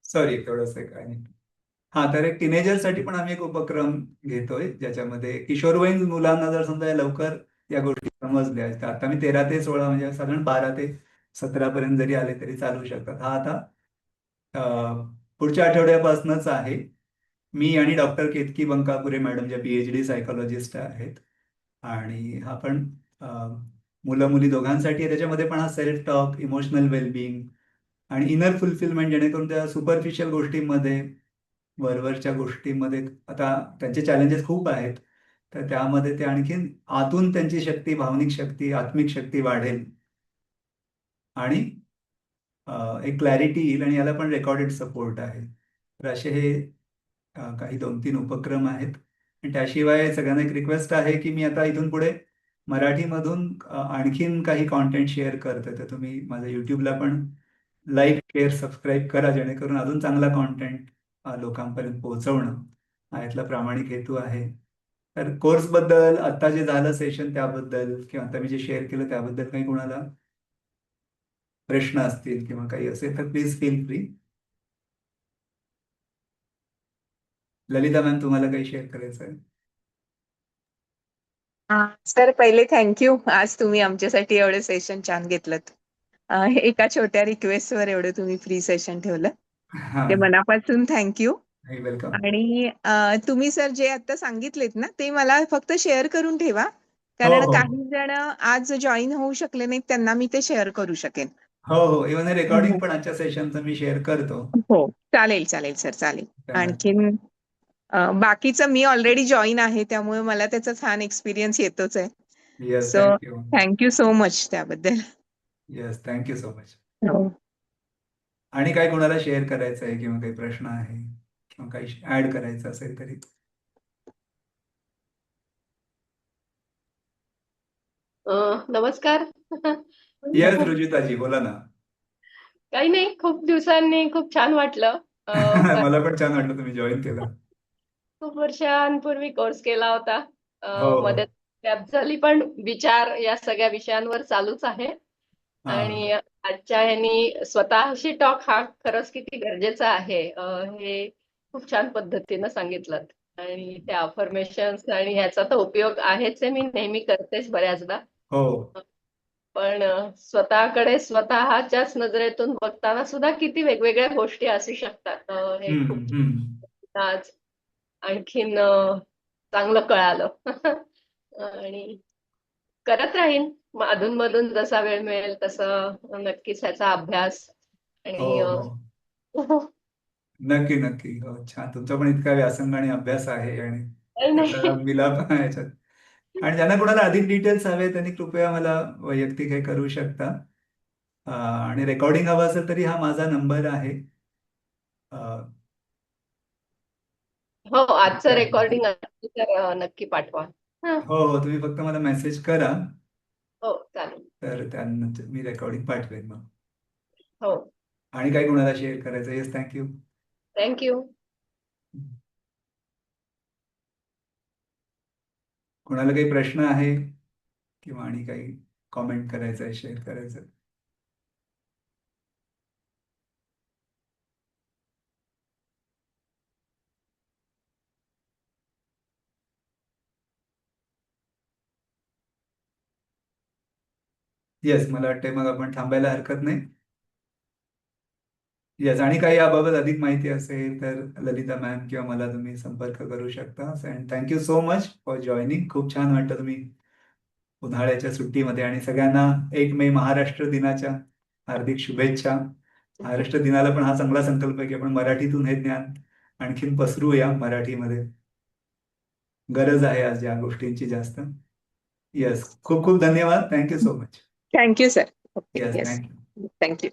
सॉरी, थोडंसं काय नाही. हा, तर एक टीनेजरसाठी पण आम्ही एक उपक्रम घेतोय, ज्याच्यामध्ये किशोरवयीन मुलांना जर समजा लवकर या गोष्टी समजल्या, तर आता मी 13 ते 16, म्हणजे साधारण 12 ते 17 पर्यंत जरी आले तरी चालू शकतात. हा आता पुढच्या आठवड्यापासूनच आहे. मी आणि डॉक्टर केतकी बंकापुरे मॅडम, ज्या PhD सायकोलॉजिस्ट आहेत, आणि हा पण मुलं मुली दोघांसाठी आहे. त्याच्यामध्ये पण हा सेल्फ टॉक, इमोशनल वेलबिंग आणि इनर फुलफिलमेंट, जेणेकरून त्या सुपरफिशियल गोष्टींमध्ये, वरवरच्या गोष्टींमध्ये, आता त्यांचे चॅलेंजेस खूप आहेत, तर त्यामध्ये ते आणखीन आतून त्यांची शक्ती, भावनिक शक्ती, आत्मिक शक्ती वाढेल आणि एक क्लॅरिटी येईल. आणि याला पण रेकॉर्डेड सपोर्ट आहे. तर असे हे काही 2-3 उपक्रम आहेत. आणि त्याशिवाय सगळ्यांना एक रिक्वेस्ट आहे की मी आता इथून पुढे मराठीमधून आणखीन काही कॉन्टेंट शेअर करतोय, तर तुम्ही माझ्या युट्यूबला पण लाईक, शेअर, सबस्क्राईब करा, जेणेकरून अजून चांगला कॉन्टेंट लोकांपर्यंत पोहोचवणं हा यातला प्रामाणिक हेतू आहे. तर कोर्सबद्दल, आता जे झालं सेशन त्याबद्दल, किंवा आता मी जे शेअर केलं त्याबद्दल काही कोणाला प्रश्न असतील किंवा काही असेल तर please feel free. Lalita ma'am, तुम्हाला काही शेअर करायचं आहे? सर, पहिले थँक्यू. आज तुम्ही आमच्यासाठी एवढं सेशन छान घेतलं. एका छोट्या रिक्वेस्टवर एवढं तुम्ही फ्री सेशन ठेवलं, हा, ते मनापासून थँक्यू. वेलकम. आणि तुम्ही सर जे आता सांगितलेत ना, ते मला फक्त शेअर करून ठेवा, हो कारण हो काही जण आज जॉईन होऊ शकले नाहीत, त्यांना मी ते शेअर करू शकेन. हो हो, इव्हन रेकॉर्डिंग हो पण आजच्या सेशनचं मी शेअर करतो. हो, चालेल चालेल सर, चालेल. त्यामुळे आणखीन बाकीचं मी ऑलरेडी जॉईन आहे, त्यामुळे मला त्याचा छान एक्सपिरियन्स येतोच आहे. Yes, so thank you. Thank you so much त्याबद्दल. Yes, thank you so much. हो. आणि काय कोणाला शेअर करायचं आहे किंवा काही प्रश्न आहे किंवा काही ऍड करायचं असेल तरी? नमस्कार. येस, खूप रुजिताजी, बोला ना. काही नाही, खूप दिवसांनी खूप छान वाटलं. मला पण छान वाटलं तुम्ही जॉईन केलं. खूप वर्षांपूर्वी कोर्स केला होता. हो हो. मध्ये गॅप झाली, पण विचार या सगळ्या विषयांवर चालूच आहे. हा. आणि आजच्या ह्यांनी स्वतःशी टॉक हा खरंच किती गरजेचा आहे, हे खूप छान पद्धतीनं सांगितलं. आणि त्या अफर्मेशन्स आणि ह्याचा तर उपयोग आहेच आहे, मी नेहमी करतेच बऱ्याचदा. हो. पण स्वतःकडे स्वतःच्याच नजरेतून बघताना सुद्धा किती वेगवेगळ्या गोष्टी असू शकतात, हे खूप हम्म. आज आणखीन चांगलं कळालं. आणि करत राहीन मग अधूनमधून जसा वेळ मिळेल तसं नक्कीच ह्याचा अभ्यास हो आणि हो, नक्की नक्की. हो, छान. तुमचा पण इतका व्यासंग आणि अभ्यास आहे आणि त्याचा नाही. मिलाप आहे याच्यात. आणि ज्यांना कोणाला अधिक डिटेल्स हवे त्यांनी कृपया मला वैयक्तिक हे करू शकता. आणि रेकॉर्डिंग हवं असेल तरी हा माझा नंबर आहे. अ, हो, आजचं त्या- रेकॉर्डिंग असेल तर नक्की पाठवा. हा. हो हो, तुम्ही फक्त मला मेसेज करा, हो, चालेल. तर त्यानंतर मी रेकॉर्डिंग पाठवेन मग. हो, आणि काही कोणाला शेअर करायचं? Yes, thank you. थँक्यू. कोणाला काही प्रश्न आहे किंवा आणि काही कॉमेंट करायचं आहे, शेअर करायचं? येस, मला वाटतंय मग आपण थांबायला हरकत नाही. येस, आणि काही याबाबत अधिक माहिती असेल तर ललिता मॅम किंवा मला तुम्ही संपर्क करू शकता. And thank you so much for joining. खूप छान वाटतं तुम्ही उन्हाळ्याच्या सुट्टीमध्ये. आणि सगळ्यांना 1 मे महाराष्ट्र दिनाच्या हार्दिक शुभेच्छा. महाराष्ट्र दिनाला पण हा चांगला संकल्प आहे की आपण मराठीतून हे ज्ञान आणखीन पसरूया मराठीमध्ये. गरज आहे आज या गोष्टींची जास्त. येस, खूप खूप धन्यवाद. Thank you so much. Thank you sir. Okay, yes, yes. Thank you. Thank you.